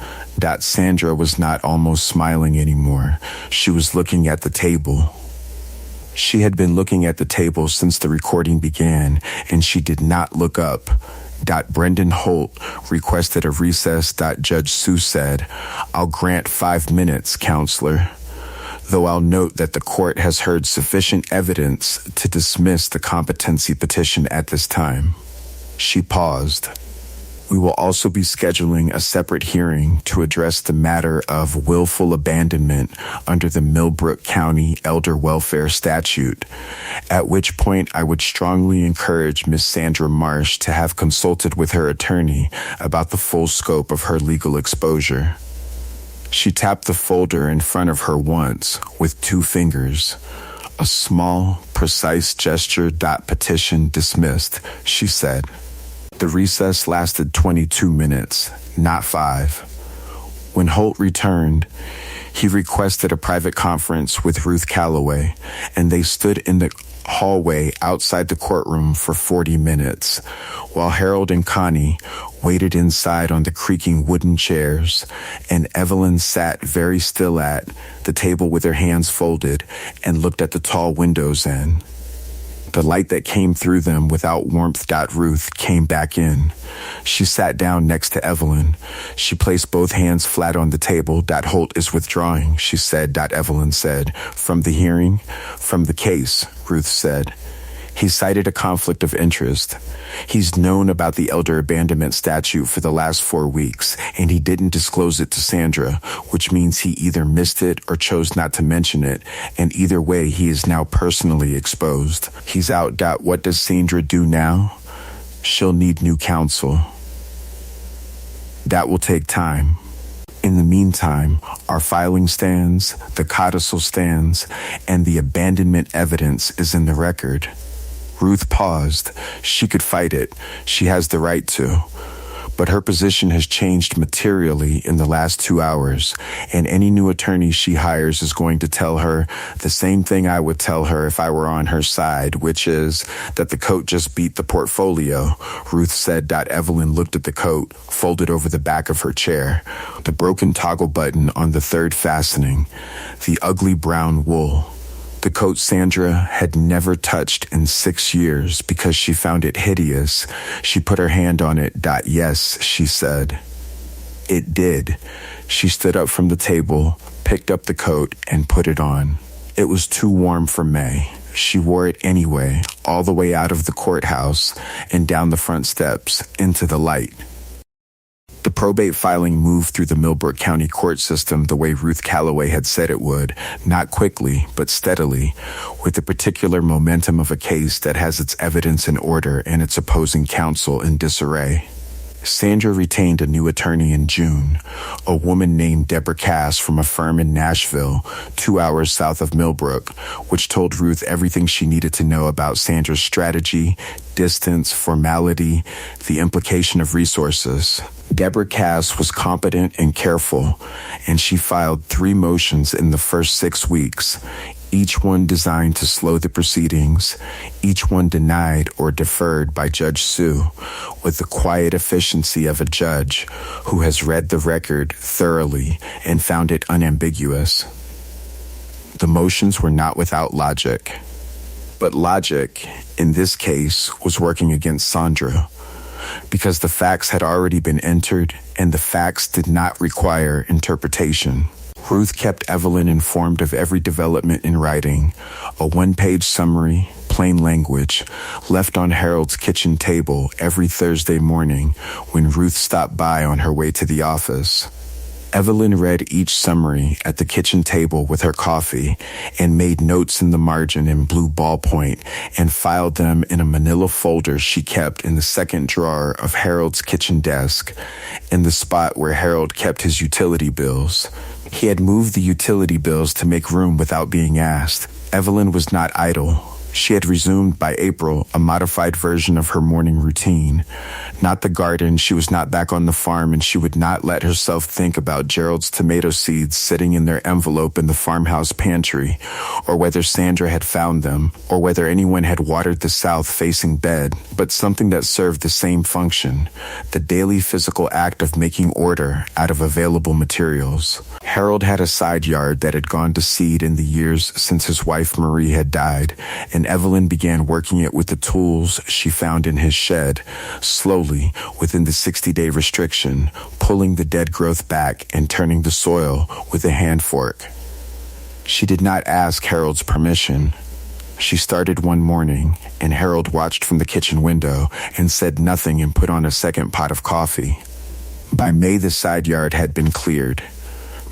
Speaker 1: Sandra was not almost smiling anymore. She was looking at the table. She had been looking at the table since the recording began, and she did not look up. Brendan Holt requested a recess. Judge Sue said, "I'll grant 5 minutes, counselor. Though I'll note that the court has heard sufficient evidence to dismiss the competency petition at this time." She paused. "We will also be scheduling a separate hearing to address the matter of willful abandonment under the Millbrook County Elder Welfare Statute, at which point I would strongly encourage Miss Sandra Marsh to have consulted with her attorney about the full scope of her legal exposure." She tapped the folder in front of her once with 2 fingers. "A small, precise gesture. Petition dismissed," she said. The recess lasted 22 minutes, not 5. When Holt returned, he requested a private conference with Ruth Calloway, and they stood in the hallway outside the courtroom for 40 minutes, while Harold and Connie waited inside on the creaking wooden chairs, and Evelyn sat very still at the table with her hands folded and looked at the tall windows in. The light that came through them without warmth. Ruth came back in. She sat down next to Evelyn. She placed both hands flat on the table. "Holt is withdrawing," she said. Evelyn said. "From the hearing?" "From the case," Ruth said. He cited a conflict of interest. He's known about the elder abandonment statute for the last 4 weeks, and he didn't disclose it to Sandra, which means he either missed it or chose not to mention it, and either way, he is now personally exposed. He's out. What does Sandra do now? She'll need new counsel. That will take time. In the meantime, our filing stands, the codicil stands, and the abandonment evidence is in the record. Ruth paused. She could fight it. She has the right to. But her position has changed materially in the last 2 hours, and any new attorney she hires is going to tell her the same thing I would tell her if I were on her side, which is that the coat just beat the portfolio. Ruth said. Evelyn looked at the coat, folded over the back of her chair, the broken toggle button on the 3rd fastening, the ugly brown wool. The coat Sandra had never touched in 6 years because she found it hideous. She put her hand on it. Yes, she said. It did. She stood up from the table, picked up the coat, and put it on. It was too warm for May. She wore it anyway, all the way out of the courthouse and down the front steps into the light. The probate filing moved through the Millbrook County court system the way Ruth Calloway had said it would, not quickly, but steadily, with the particular momentum of a case that has its evidence in order and its opposing counsel in disarray. Sandra retained a new attorney in June, a woman named Deborah Cass from a firm in Nashville, 2 hours south of Millbrook, which told Ruth everything she needed to know about Sandra's strategy, distance, formality, the implication of resources. Deborah Cass was competent and careful, and she filed 3 motions in the first 6 weeks, each one designed to slow the proceedings, each one denied or deferred by Judge Sue, with the quiet efficiency of a judge who has read the record thoroughly and found it unambiguous. The motions were not without logic, but logic, in this case, was working against Sandra, because the facts had already been entered and the facts did not require interpretation. Ruth kept Evelyn informed of every development in writing, a 1-page summary, plain language, left on Harold's kitchen table every Thursday morning when Ruth stopped by on her way to the office. Evelyn read each summary at the kitchen table with her coffee and made notes in the margin in blue ballpoint and filed them in a manila folder she kept in the second drawer of Harold's kitchen desk, in the spot where Harold kept his utility bills. He had moved the utility bills to make room without being asked. Evelyn was not idle. She had resumed by April a modified version of her morning routine. Not the garden, she was not back on the farm, and she would not let herself think about Gerald's tomato seeds sitting in their envelope in the farmhouse pantry, or whether Sandra had found them, or whether anyone had watered the south-facing bed, but something that served the same function, the daily physical act of making order out of available materials. Harold had a side yard that had gone to seed in the years since his wife Marie had died, and Evelyn began working it with the tools she found in his shed, slowly, within the 60-day restriction, pulling the dead growth back and turning the soil with a hand fork. She did not ask Harold's permission. She started one morning, and Harold watched from the kitchen window and said nothing and put on a second pot of coffee. By May, the side yard had been cleared.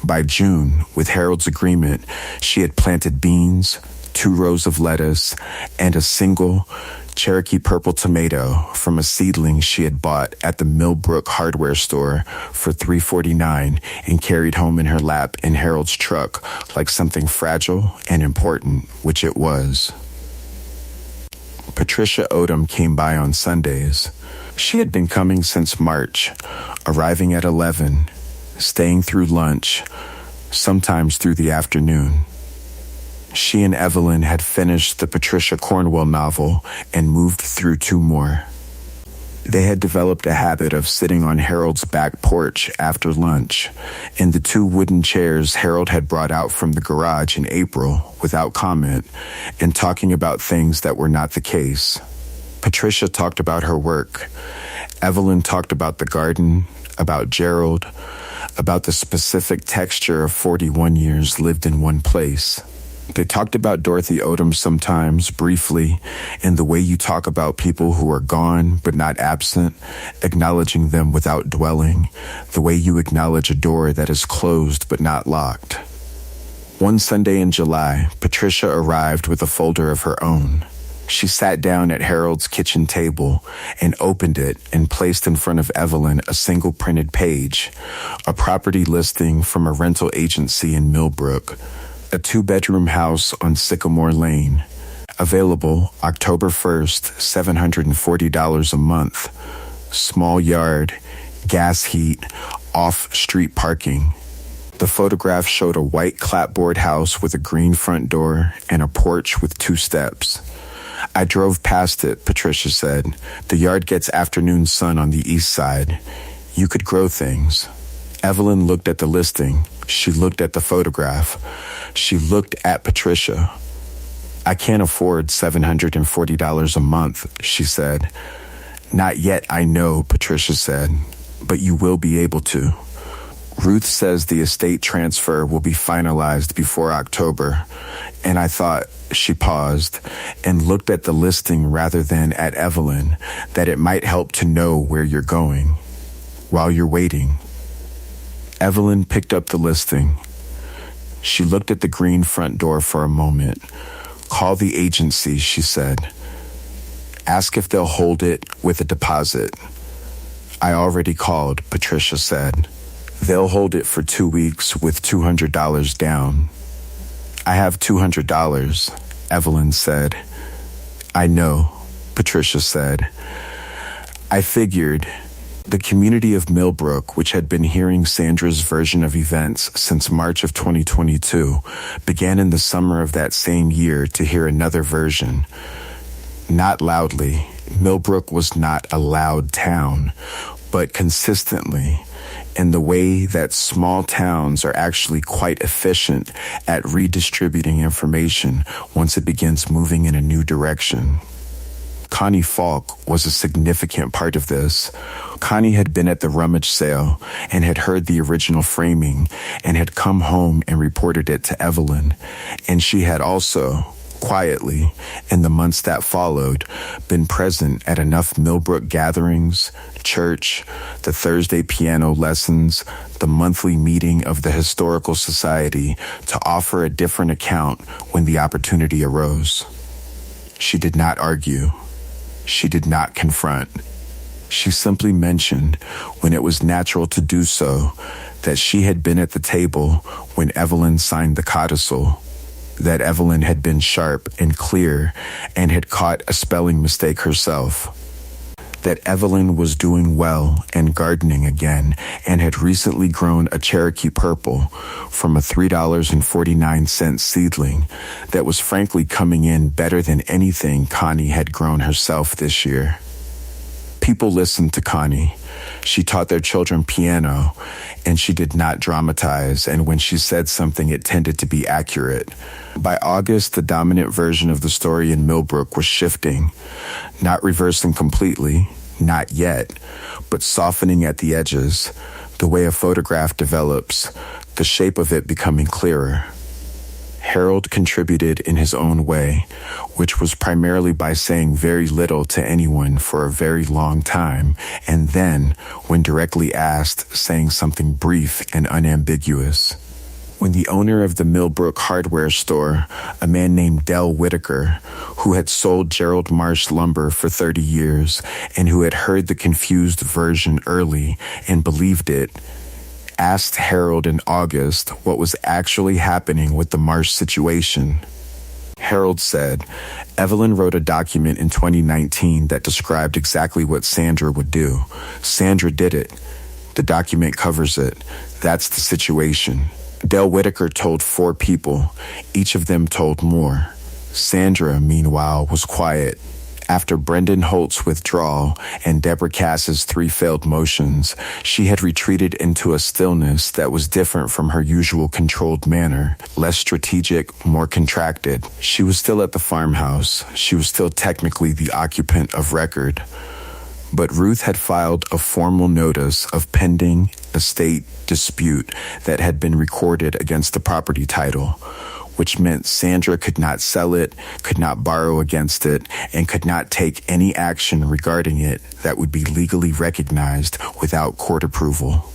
Speaker 1: By June, with Harold's agreement, she had planted beans, 2 rows of lettuce, and a single Cherokee purple tomato from a seedling she had bought at the Millbrook hardware store for $3.49 and carried home in her lap in Harold's truck like something fragile and important, which it was. Patricia Odom came by on Sundays. She had been coming since March, arriving at 11, staying through lunch, sometimes through the afternoon. She and Evelyn had finished the Patricia Cornwell novel and moved through 2 more. They had developed a habit of sitting on Harold's back porch after lunch, in the 2 wooden chairs Harold had brought out from the garage in April without comment, and talking about things that were not the case. Patricia talked about her work. Evelyn talked about the garden, about Gerald, about the specific texture of 41 years lived in one place. They talked about Dorothy Odom sometimes, briefly, in the way you talk about people who are gone but not absent, acknowledging them without dwelling, the way you acknowledge a door that is closed but not locked. One Sunday in July, Patricia arrived with a folder of her own. She sat down at Harold's kitchen table and opened it and placed in front of Evelyn a single printed page, a property listing from a rental agency in Millbrook, a 2-bedroom house on Sycamore Lane, available October 1st, $740 a month, small yard, gas heat, off-street parking. The photograph showed a white clapboard house with a green front door and a porch with 2 steps. I drove past it, Patricia said. The yard gets afternoon sun on the east side. You could grow things. Evelyn looked at the listing. She looked at the photograph. She looked at Patricia. I can't afford $740 a month, she said. Not yet, I know, Patricia said, but you will be able to. Ruth says the estate transfer will be finalized before October, and I thought, she paused and looked at the listing rather than at Evelyn, that it might help to know where you're going while you're waiting. Evelyn picked up the listing. She looked at the green front door for a moment. Call the agency, she said. Ask if they'll hold it with a deposit. I already called, Patricia said. They'll hold it for 2 weeks with $200 down. I have $200, Evelyn said. I know, Patricia said. I figured. The community of Millbrook, which had been hearing Sandra's version of events since March of 2022, began in the summer of that same year to hear another version. Not loudly. Millbrook was not a loud town, but consistently, in the way that small towns are actually quite efficient at redistributing information once it begins moving in a new direction. Connie Falk was a significant part of this. Connie had been at the rummage sale and had heard the original framing and had come home and reported it to Evelyn. And she had also, quietly, in the months that followed, been present at enough Millbrook gatherings, church, the Thursday piano lessons, the monthly meeting of the Historical Society to offer a different account when the opportunity arose. She did not argue. She did not confront. She simply mentioned, when it was natural to do so, that she had been at the table when Evelyn signed the codicil. that Evelyn had been sharp and clear and had caught a spelling mistake herself, that Evelyn was doing well and gardening again and had recently grown a Cherokee Purple from a $3.49 seedling that was frankly coming in better than anything Connie had grown herself this year. People listened to Connie. She taught their children piano, and she did not dramatize, and when she said something, it tended to be accurate. By August, the dominant version of the story in Millbrook was shifting, not reversing completely, not yet, but softening at the edges, the way a photograph develops, the shape of it becoming clearer. Harold contributed in his own way, which was primarily by saying very little to anyone for a very long time, and then, when directly asked, saying something brief and unambiguous. When the owner of the Millbrook hardware store, a man named Del Whitaker, who had sold Gerald Marsh lumber for 30 years and who had heard the confused version early and believed it, asked Harold in August what was actually happening with the Marsh situation. Harold said, Evelyn wrote a document in 2019 that described exactly what Sandra would do. Sandra did it. The document covers it. That's the situation. Del Whitaker told 4 people. Each of them told more. Sandra, meanwhile, was quiet. After Brendan Holt's withdrawal and Deborah Cass's 3 failed motions, she had retreated into a stillness that was different from her usual controlled manner, less strategic, more contracted. She was still at the farmhouse. She was still technically the occupant of record. But Ruth had filed a formal notice of pending estate dispute that had been recorded against the property title, which meant Sandra could not sell it, could not borrow against it, and could not take any action regarding it that would be legally recognized without court approval.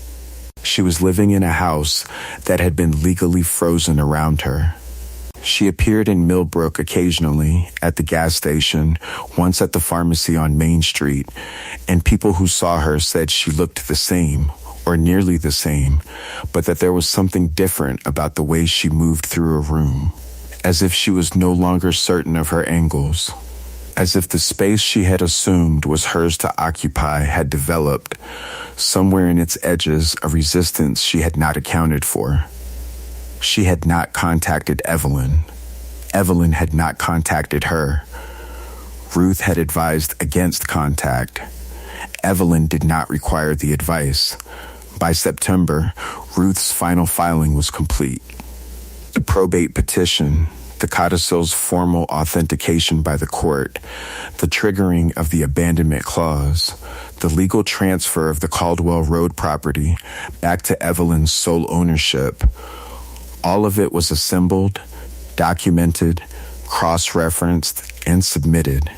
Speaker 1: She was living in a house that had been legally frozen around her. She appeared in Millbrook occasionally, at the gas station, once at the pharmacy on Main Street, and people who saw her said she looked the same, or nearly the same, but that there was something different about the way she moved through a room, as if she was no longer certain of her angles, as if the space she had assumed was hers to occupy had developed, somewhere in its edges, a resistance she had not accounted for. She had not contacted Evelyn. Evelyn had not contacted her. Ruth had advised against contact. Evelyn did not require the advice. By September, Ruth's final filing was complete. The probate petition, the codicil's formal authentication by the court, the triggering of the abandonment clause, the legal transfer of the Caldwell Road property back to Evelyn's sole ownership, all of it was assembled, documented, cross-referenced, and submitted.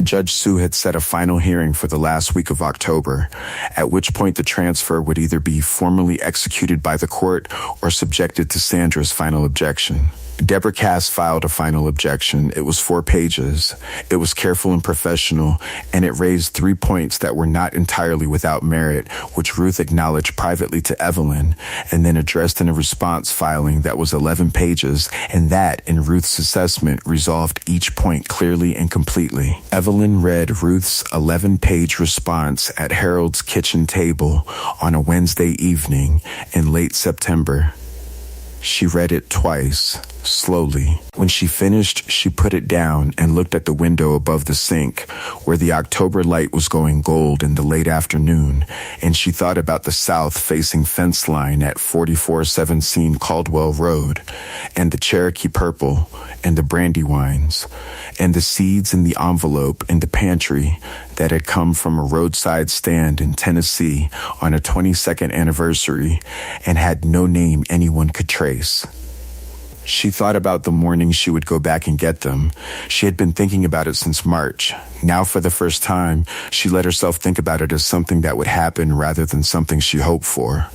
Speaker 1: Judge Sue had set a final hearing for the last week of October, at which point the transfer would either be formally executed by the court or subjected to Sandra's final objection. Deborah Cass filed a final objection. It was 4 pages. It was careful and professional, and it raised 3 points that were not entirely without merit, which Ruth acknowledged privately to Evelyn, and then addressed in a response filing that was 11 pages, and that, in Ruth's assessment, resolved each point clearly and completely. Evelyn read Ruth's 11-page response at Harold's kitchen table on a Wednesday evening in late September. She read it twice, slowly. When she finished, she put it down and looked at the window above the sink, where the October light was going gold in the late afternoon, and she thought about the south-facing fence line at 4417 Caldwell Road, and the Cherokee Purple, and the Brandywines, and the seeds in the envelope in the pantry that had come from a roadside stand in Tennessee on a 22nd anniversary and had no name anyone could trace. She thought about the morning she would go back and get them. She had been thinking about it since March. Now, for the first time, she let herself think about it as something that would happen rather than something she hoped for.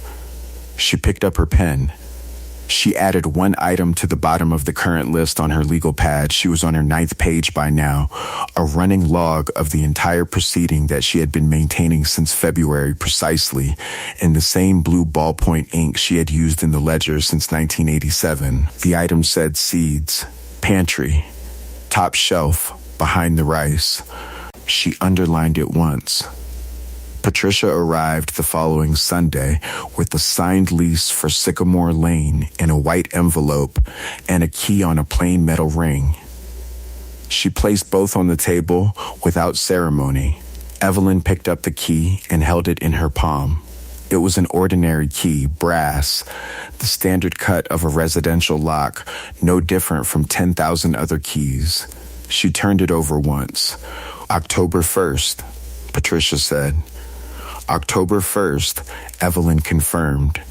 Speaker 1: She picked up her pen. She added one item to the bottom of the current list on her legal pad. She was on her 9th page by now, a running log of the entire proceeding that she had been maintaining since February precisely, in the same blue ballpoint ink she had used in the ledger since 1987. The item said seeds, pantry, top shelf, behind the rice. She underlined it once. Patricia arrived the following Sunday with a signed lease for Sycamore Lane in a white envelope and a key on a plain metal ring. She placed both on the table without ceremony. Evelyn picked up the key and held it in her palm. It was an ordinary key, brass, the standard cut of a residential lock, no different from 10,000 other keys. She turned it over once. October 1st, Patricia said. October 1st, Evelyn confirmed.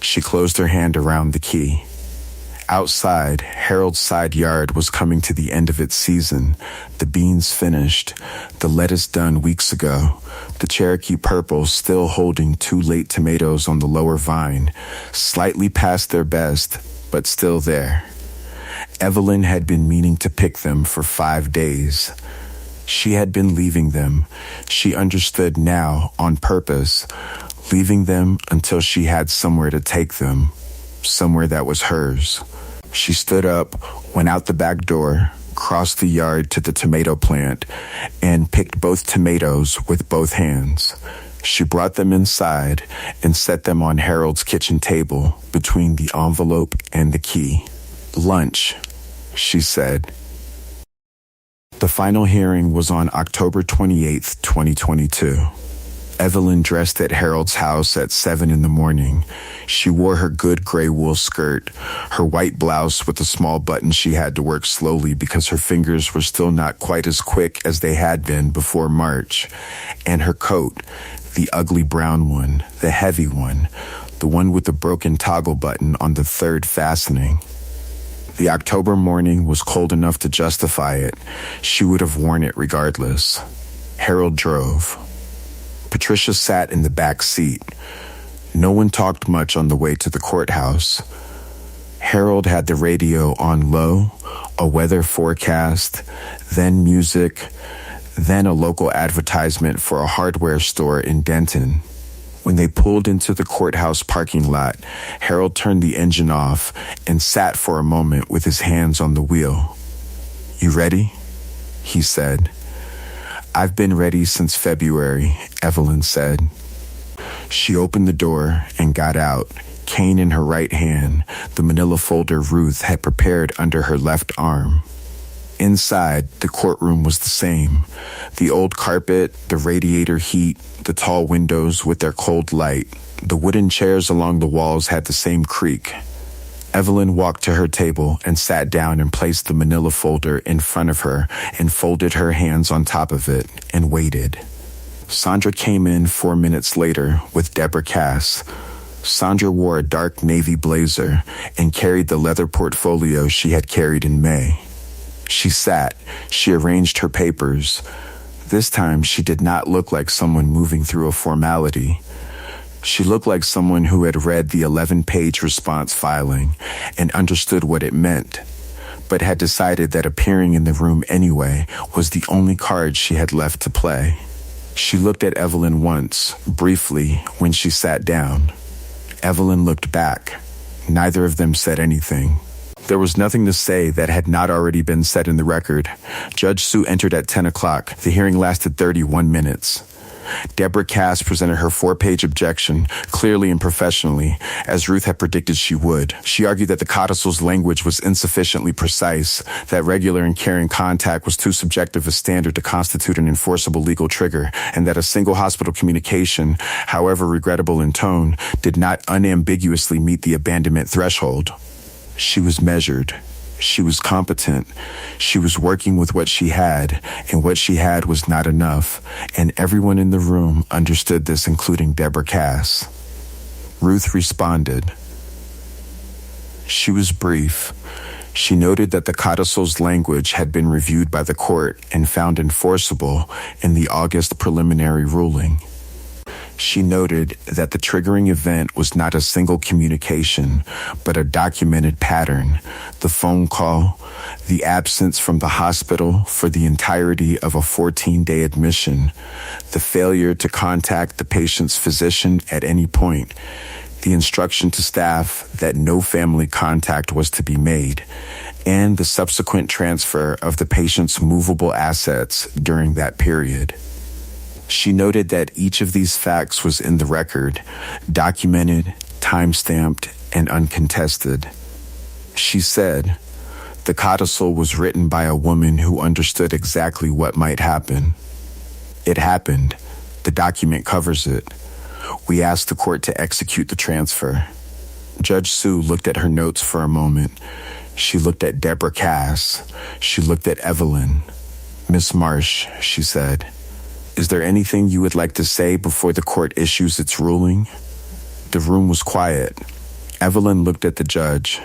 Speaker 1: She closed her hand around the key. Outside, Harold's side yard was coming to the end of its season. The beans finished, the lettuce done weeks ago, the Cherokee purple still holding 2 late tomatoes on the lower vine, slightly past their best, but still there. Evelyn had been meaning to pick them for 5 days. She had been leaving them. She understood now, on purpose, leaving them until she had somewhere to take them, somewhere that was hers. She stood up, went out the back door, crossed the yard to the tomato plant, and picked both tomatoes with both hands. She brought them inside and set them on Harold's kitchen table between the envelope and the key. Lunch, she said. The final hearing was on October 28th, 2022. Evelyn dressed at Harold's house at 7 in the morning. She wore her good gray wool skirt, her white blouse with a small button she had to work slowly because her fingers were still not quite as quick as they had been before March, and her coat, the ugly brown one, the heavy one, the one with the broken toggle button on the 3rd fastening. The October morning was cold enough to justify it. She would have worn it regardless. Harold drove. Patricia sat in the back seat. No one talked much on the way to the courthouse. Harold had the radio on low, a weather forecast, then music, then a local advertisement for a hardware store in Denton. When they pulled into the courthouse parking lot, Harold turned the engine off and sat for a moment with his hands on the wheel. "You ready?" he said. "I've been ready since February," Evelyn said. She opened the door and got out, cane in her right hand, the manila folder Ruth had prepared under her left arm. Inside, the courtroom was the same. The old carpet, the radiator heat, the tall windows with their cold light. The wooden chairs along the walls had the same creak. Evelyn walked to her table and sat down and placed the manila folder in front of her and folded her hands on top of it and waited. Sandra came in 4 minutes later with Deborah Cass. Sandra wore a dark navy blazer and carried the leather portfolio she had carried in May. She sat. She arranged her papers. This time, she did not look like someone moving through a formality. She looked like someone who had read the 11-page response filing and understood what it meant, but had decided that appearing in the room anyway was the only card she had left to play. She looked at Evelyn once, briefly, when she sat down. Evelyn looked back. Neither of them said anything. There was nothing to say that had not already been said in the record. Judge Sue entered at 10 o'clock. The hearing lasted 31 minutes. Deborah Cass presented her 4-page objection, clearly and professionally, as Ruth had predicted she would. She argued that the codicil's language was insufficiently precise, that regular and caring contact was too subjective a standard to constitute an enforceable legal trigger, and that a single hospital communication, however regrettable in tone, did not unambiguously meet the abandonment threshold. She was measured. She was competent. She was working with what she had, and what she had was not enough, and everyone in the room understood this, including Deborah Cass. Ruth responded. She was brief. She noted that the codicil's language had been reviewed by the court and found enforceable in the August preliminary ruling. She noted that the triggering event was not a single communication, but a documented pattern. The phone call, the absence from the hospital for the entirety of a 14-day admission, the failure to contact the patient's physician at any point, the instruction to staff that no family contact was to be made, and the subsequent transfer of the patient's movable assets during that period. She noted that each of these facts was in the record, documented, time-stamped, and uncontested. She said, "The codicil was written by a woman who understood exactly what might happen. It happened. The document covers it. We asked the court to execute the transfer." Judge Sue looked at her notes for a moment. She looked at Deborah Cass. She looked at Evelyn. "Miss Marsh," she said, "is there anything you would like to say before the court issues its ruling?" The room was quiet. Evelyn looked at the judge.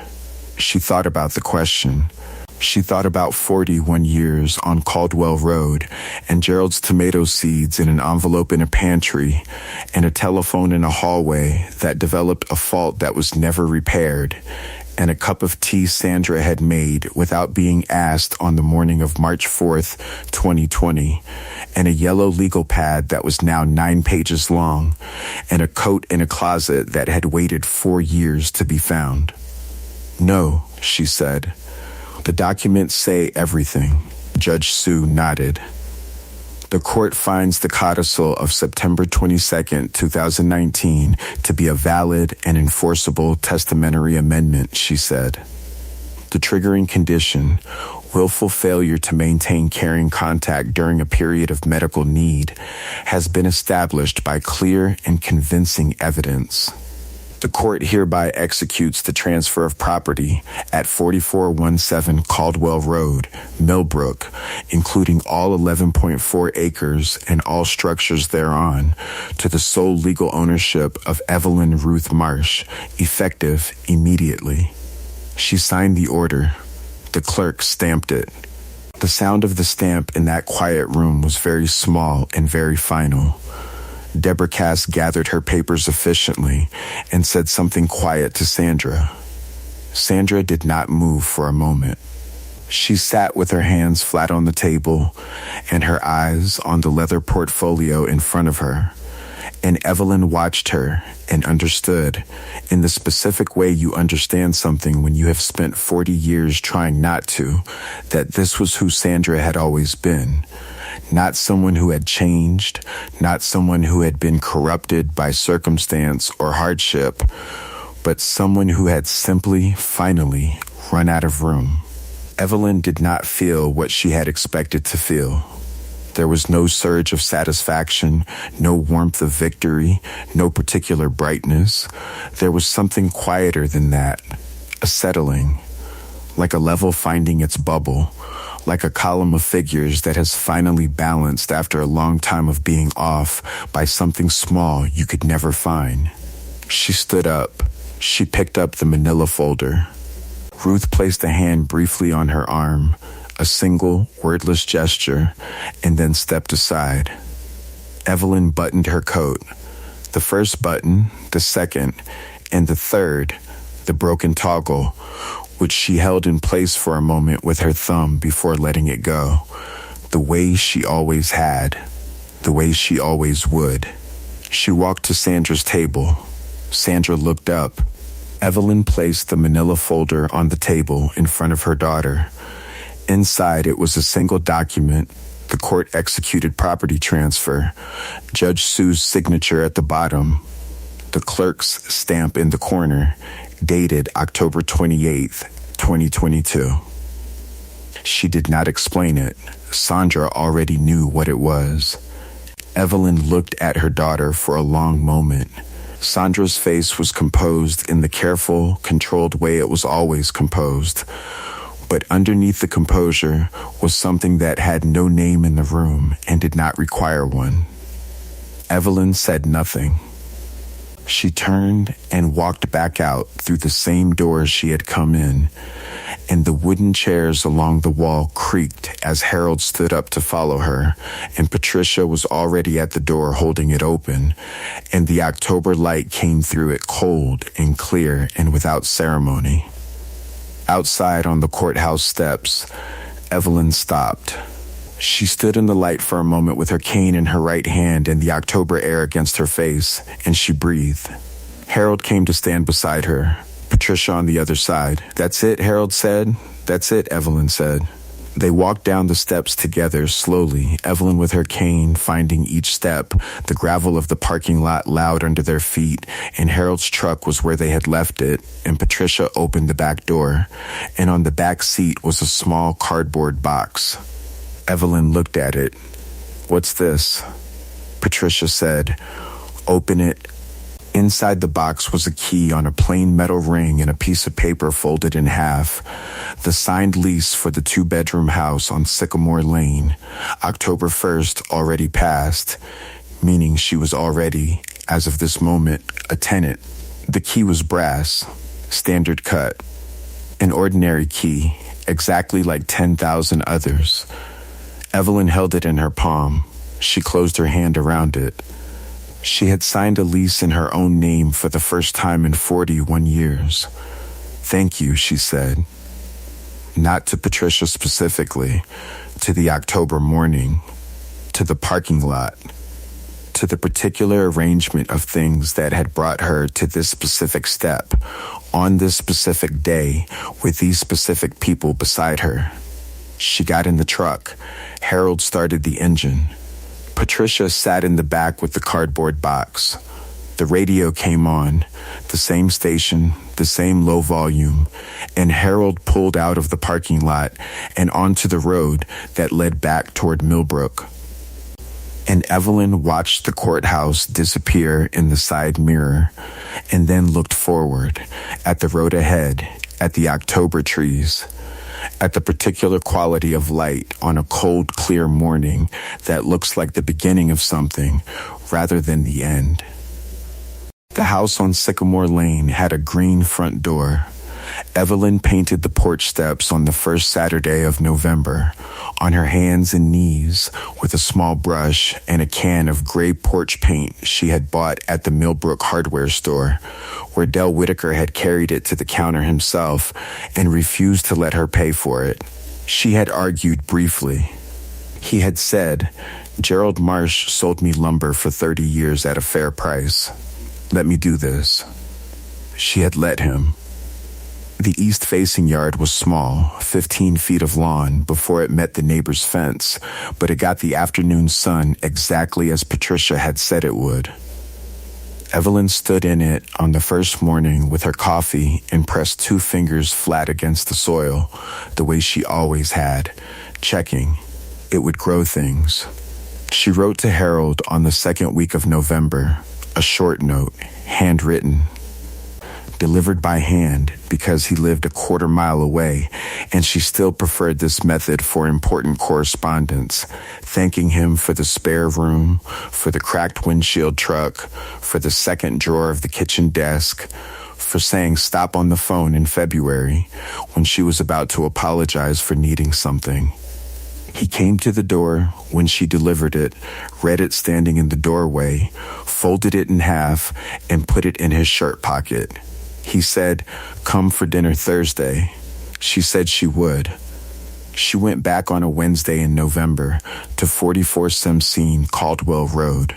Speaker 1: She thought about the question. She thought about 41 years on Caldwell Road and Gerald's tomato seeds in an envelope in a pantry and a telephone in a hallway that developed a fault that was never repaired, and a cup of tea Sandra had made without being asked on the morning of March 4th, 2020, and a yellow legal pad that was now 9 pages long, and a coat in a closet that had waited 4 years to be found. "No," she said. "The documents say everything." Judge Sue nodded. "The court finds the codicil of September 22nd, 2019 to be a valid and enforceable testamentary amendment," she said. "The triggering condition, willful failure to maintain caring contact during a period of medical need, has been established by clear and convincing evidence. The court hereby executes the transfer of property at 4417 Caldwell Road, Millbrook, including all 11.4 acres and all structures thereon, to the sole legal ownership of Evelyn Ruth Marsh, effective immediately." She signed the order. The clerk stamped it. The sound of the stamp in that quiet room was very small and very final. Deborah Cass gathered her papers efficiently and said something quiet to Sandra. Sandra did not move for a moment. She sat with her hands flat on the table and her eyes on the leather portfolio in front of her. And Evelyn watched her and understood, in the specific way you understand something when you have spent 40 years trying not to, that this was who Sandra had always been. Not someone who had changed, not someone who had been corrupted by circumstance or hardship, but someone who had simply, finally, run out of room. Evelyn did not feel what she had expected to feel. There was no surge of satisfaction, no warmth of victory, no particular brightness. There was something quieter than that, a settling, like a level finding its bubble, like a column of figures that has finally balanced after a long time of being off by something small you could never find. She stood up. She picked up the manila folder. Ruth placed a hand briefly on her arm, a single, wordless gesture, and then stepped aside. Evelyn buttoned her coat. The first button, the second, and the third, the broken toggle, which she held in place for a moment with her thumb before letting it go. The way she always had. The way she always would. She walked to Sandra's table. Sandra looked up. Evelyn placed the manila folder on the table in front of her daughter. Inside, it was a single document, the court-executed property transfer, Judge Sue's signature at the bottom, the clerk's stamp in the corner, dated October 28th, 2022. She did not explain it. Sandra already knew what it was. Evelyn looked at her daughter for a long moment. Sandra's face was composed in the careful, controlled way it was always composed. But underneath the composure was something that had no name in the room and did not require one. Evelyn said nothing. She turned and walked back out through the same door she had come in, and the wooden chairs along the wall creaked as Harold stood up to follow her, and Patricia was already at the door holding it open, and the October light came through it cold and clear and without ceremony. Outside on the courthouse steps, Evelyn stopped. She stood in the light for a moment with her cane in her right hand and the October air against her face, and she breathed. Harold came to stand beside her, Patricia on the other side. "That's it," Harold said. "That's it," Evelyn said. They walked down the steps together slowly, Evelyn with her cane finding each step, the gravel of the parking lot loud under their feet, and Harold's truck was where they had left it, and Patricia opened the back door, and on the back seat was a small cardboard box. Evelyn looked at it. "What's this?" Patricia said. "Open it." Inside the box was a key on a plain metal ring and a piece of paper folded in half. The signed lease for the 2-bedroom house on Sycamore Lane. October 1st already passed, meaning she was already, as of this moment, a tenant. The key was brass, standard cut. An ordinary key, exactly like 10,000 others. Evelyn held it in her palm. She closed her hand around it. She had signed a lease in her own name for the first time in 41 years. "Thank you," she said. Not to Patricia specifically, to the October morning, to the parking lot, to the particular arrangement of things that had brought her to this specific step, on this specific day, with these specific people beside her. She got in the truck. Harold started the engine. Patricia sat in the back with the cardboard box. The radio came on, the same station, the same low volume, and Harold pulled out of the parking lot and onto the road that led back toward Millbrook. And Evelyn watched the courthouse disappear in the side mirror, and then looked forward, at the road ahead, at the October trees, at the particular quality of light on a cold, clear morning that looks like the beginning of something rather than the end. The house on Sycamore Lane had a green front door. Evelyn painted the porch steps on the first Saturday of November, on her hands and knees, with a small brush and a can of gray porch paint she had bought at the Millbrook hardware store, where Del Whitaker had carried it to the counter himself and refused to let her pay for it. She had argued briefly. He had said, "Gerald Marsh sold me lumber for 30 years at a fair price. Let me do this." She had let him. The east-facing yard was small, 15 feet of lawn before it met the neighbor's fence, but it got the afternoon sun exactly as Patricia had said it would. Evelyn stood in it on the first morning with her coffee and pressed 2 fingers flat against the soil, the way she always had, checking. It would grow things. She wrote to Harold on the second week of November, a short note, handwritten, delivered by hand because he lived a quarter mile away, and she still preferred this method for important correspondence, thanking him for the spare room, for the cracked windshield truck, for the second drawer of the kitchen desk, for saying stop on the phone in February when she was about to apologize for needing something. He came to the door when she delivered it, read it standing in the doorway, folded it in half, and put it in his shirt pocket. He said, "Come for dinner Thursday." She said she would. She went back on a Wednesday in November to 44 Semsine Caldwell Road.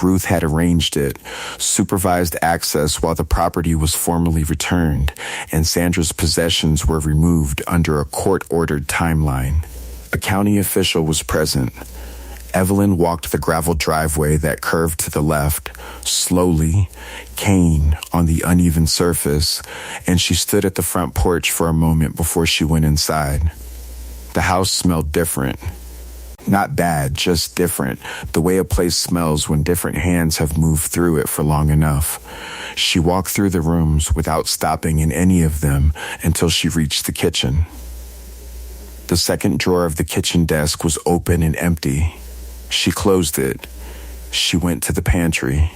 Speaker 1: Ruth had arranged it, supervised access while the property was formally returned, and Sandra's possessions were removed under a court-ordered timeline. A county official was present. Evelyn walked the gravel driveway that curved to the left, slowly, cane on the uneven surface, and she stood at the front porch for a moment before she went inside. The house smelled different. Not bad, just different, the way a place smells when different hands have moved through it for long enough. She walked through the rooms without stopping in any of them until she reached the kitchen. The second drawer of the kitchen desk was open and empty. She closed it. She went to the pantry,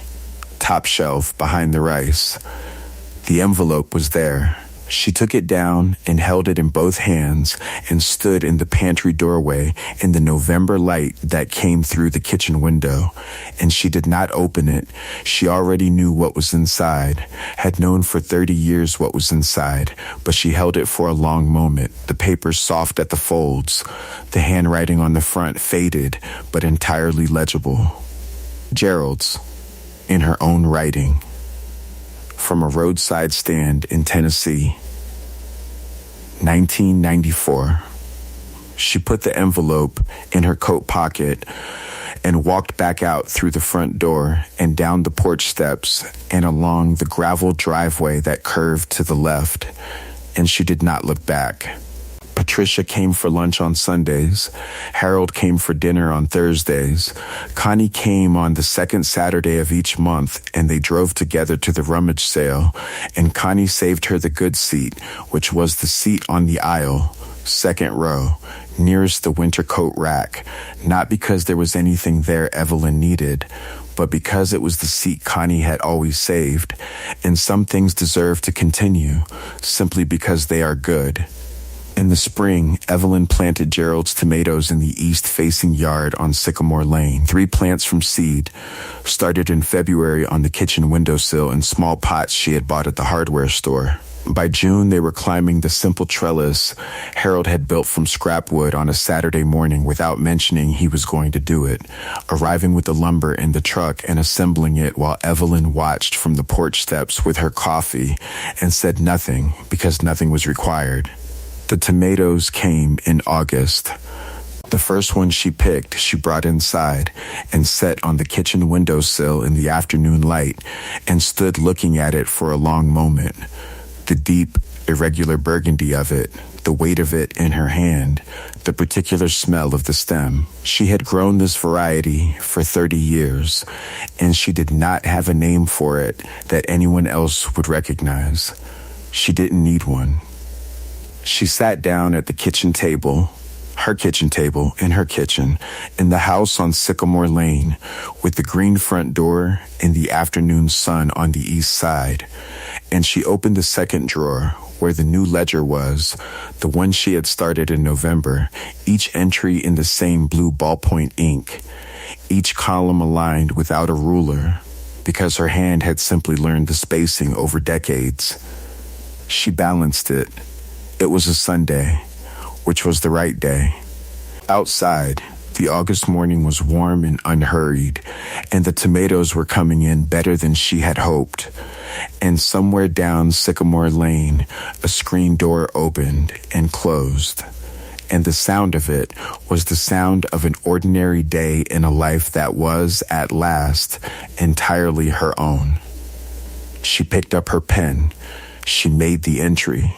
Speaker 1: top shelf behind the rice. The envelope was there. She took it down and held it in both hands and stood in the pantry doorway in the November light that came through the kitchen window. And she did not open it. She already knew what was inside, had known for 30 years what was inside, but she held it for a long moment, the paper soft at the folds, the handwriting on the front faded but entirely legible. Gerald's, in her own writing. From a roadside stand in Tennessee. 1994. She put the envelope in her coat pocket and walked back out through the front door and down the porch steps and along the gravel driveway that curved to the left, and she did not look back. Patricia came for lunch on Sundays. Harold came for dinner on Thursdays. Connie came on the second Saturday of each month, and they drove together to the rummage sale, and Connie saved her the good seat, which was the seat on the aisle, second row, nearest the winter coat rack, not because there was anything there Evelyn needed, but because it was the seat Connie had always saved, and some things deserve to continue, simply because they are good. In the spring, Evelyn planted Gerald's tomatoes in the east-facing yard on Sycamore Lane. 3 plants from seed, started in February on the kitchen windowsill in small pots she had bought at the hardware store. By June, they were climbing the simple trellis Harold had built from scrap wood on a Saturday morning without mentioning he was going to do it, arriving with the lumber in the truck and assembling it while Evelyn watched from the porch steps with her coffee and said nothing because nothing was required. The tomatoes came in August. The first one she picked, she brought inside and set on the kitchen windowsill in the afternoon light and stood looking at it for a long moment. The deep, irregular burgundy of it, the weight of it in her hand, the particular smell of the stem. She had grown this variety for 30 years, and she did not have a name for it that anyone else would recognize. She didn't need one. She sat down at the kitchen table, her kitchen table in her kitchen, in the house on Sycamore Lane, with the green front door and the afternoon sun on the east side. And she opened the second drawer, where the new ledger was, the one she had started in November, each entry in the same blue ballpoint ink, each column aligned without a ruler, because her hand had simply learned the spacing over decades. She balanced it. It was a Sunday, which was the right day. Outside, the August morning was warm and unhurried, and the tomatoes were coming in better than she had hoped. And somewhere down Sycamore Lane, a screen door opened and closed. And the sound of it was the sound of an ordinary day in a life that was, at last, entirely her own. She picked up her pen. She made the entry.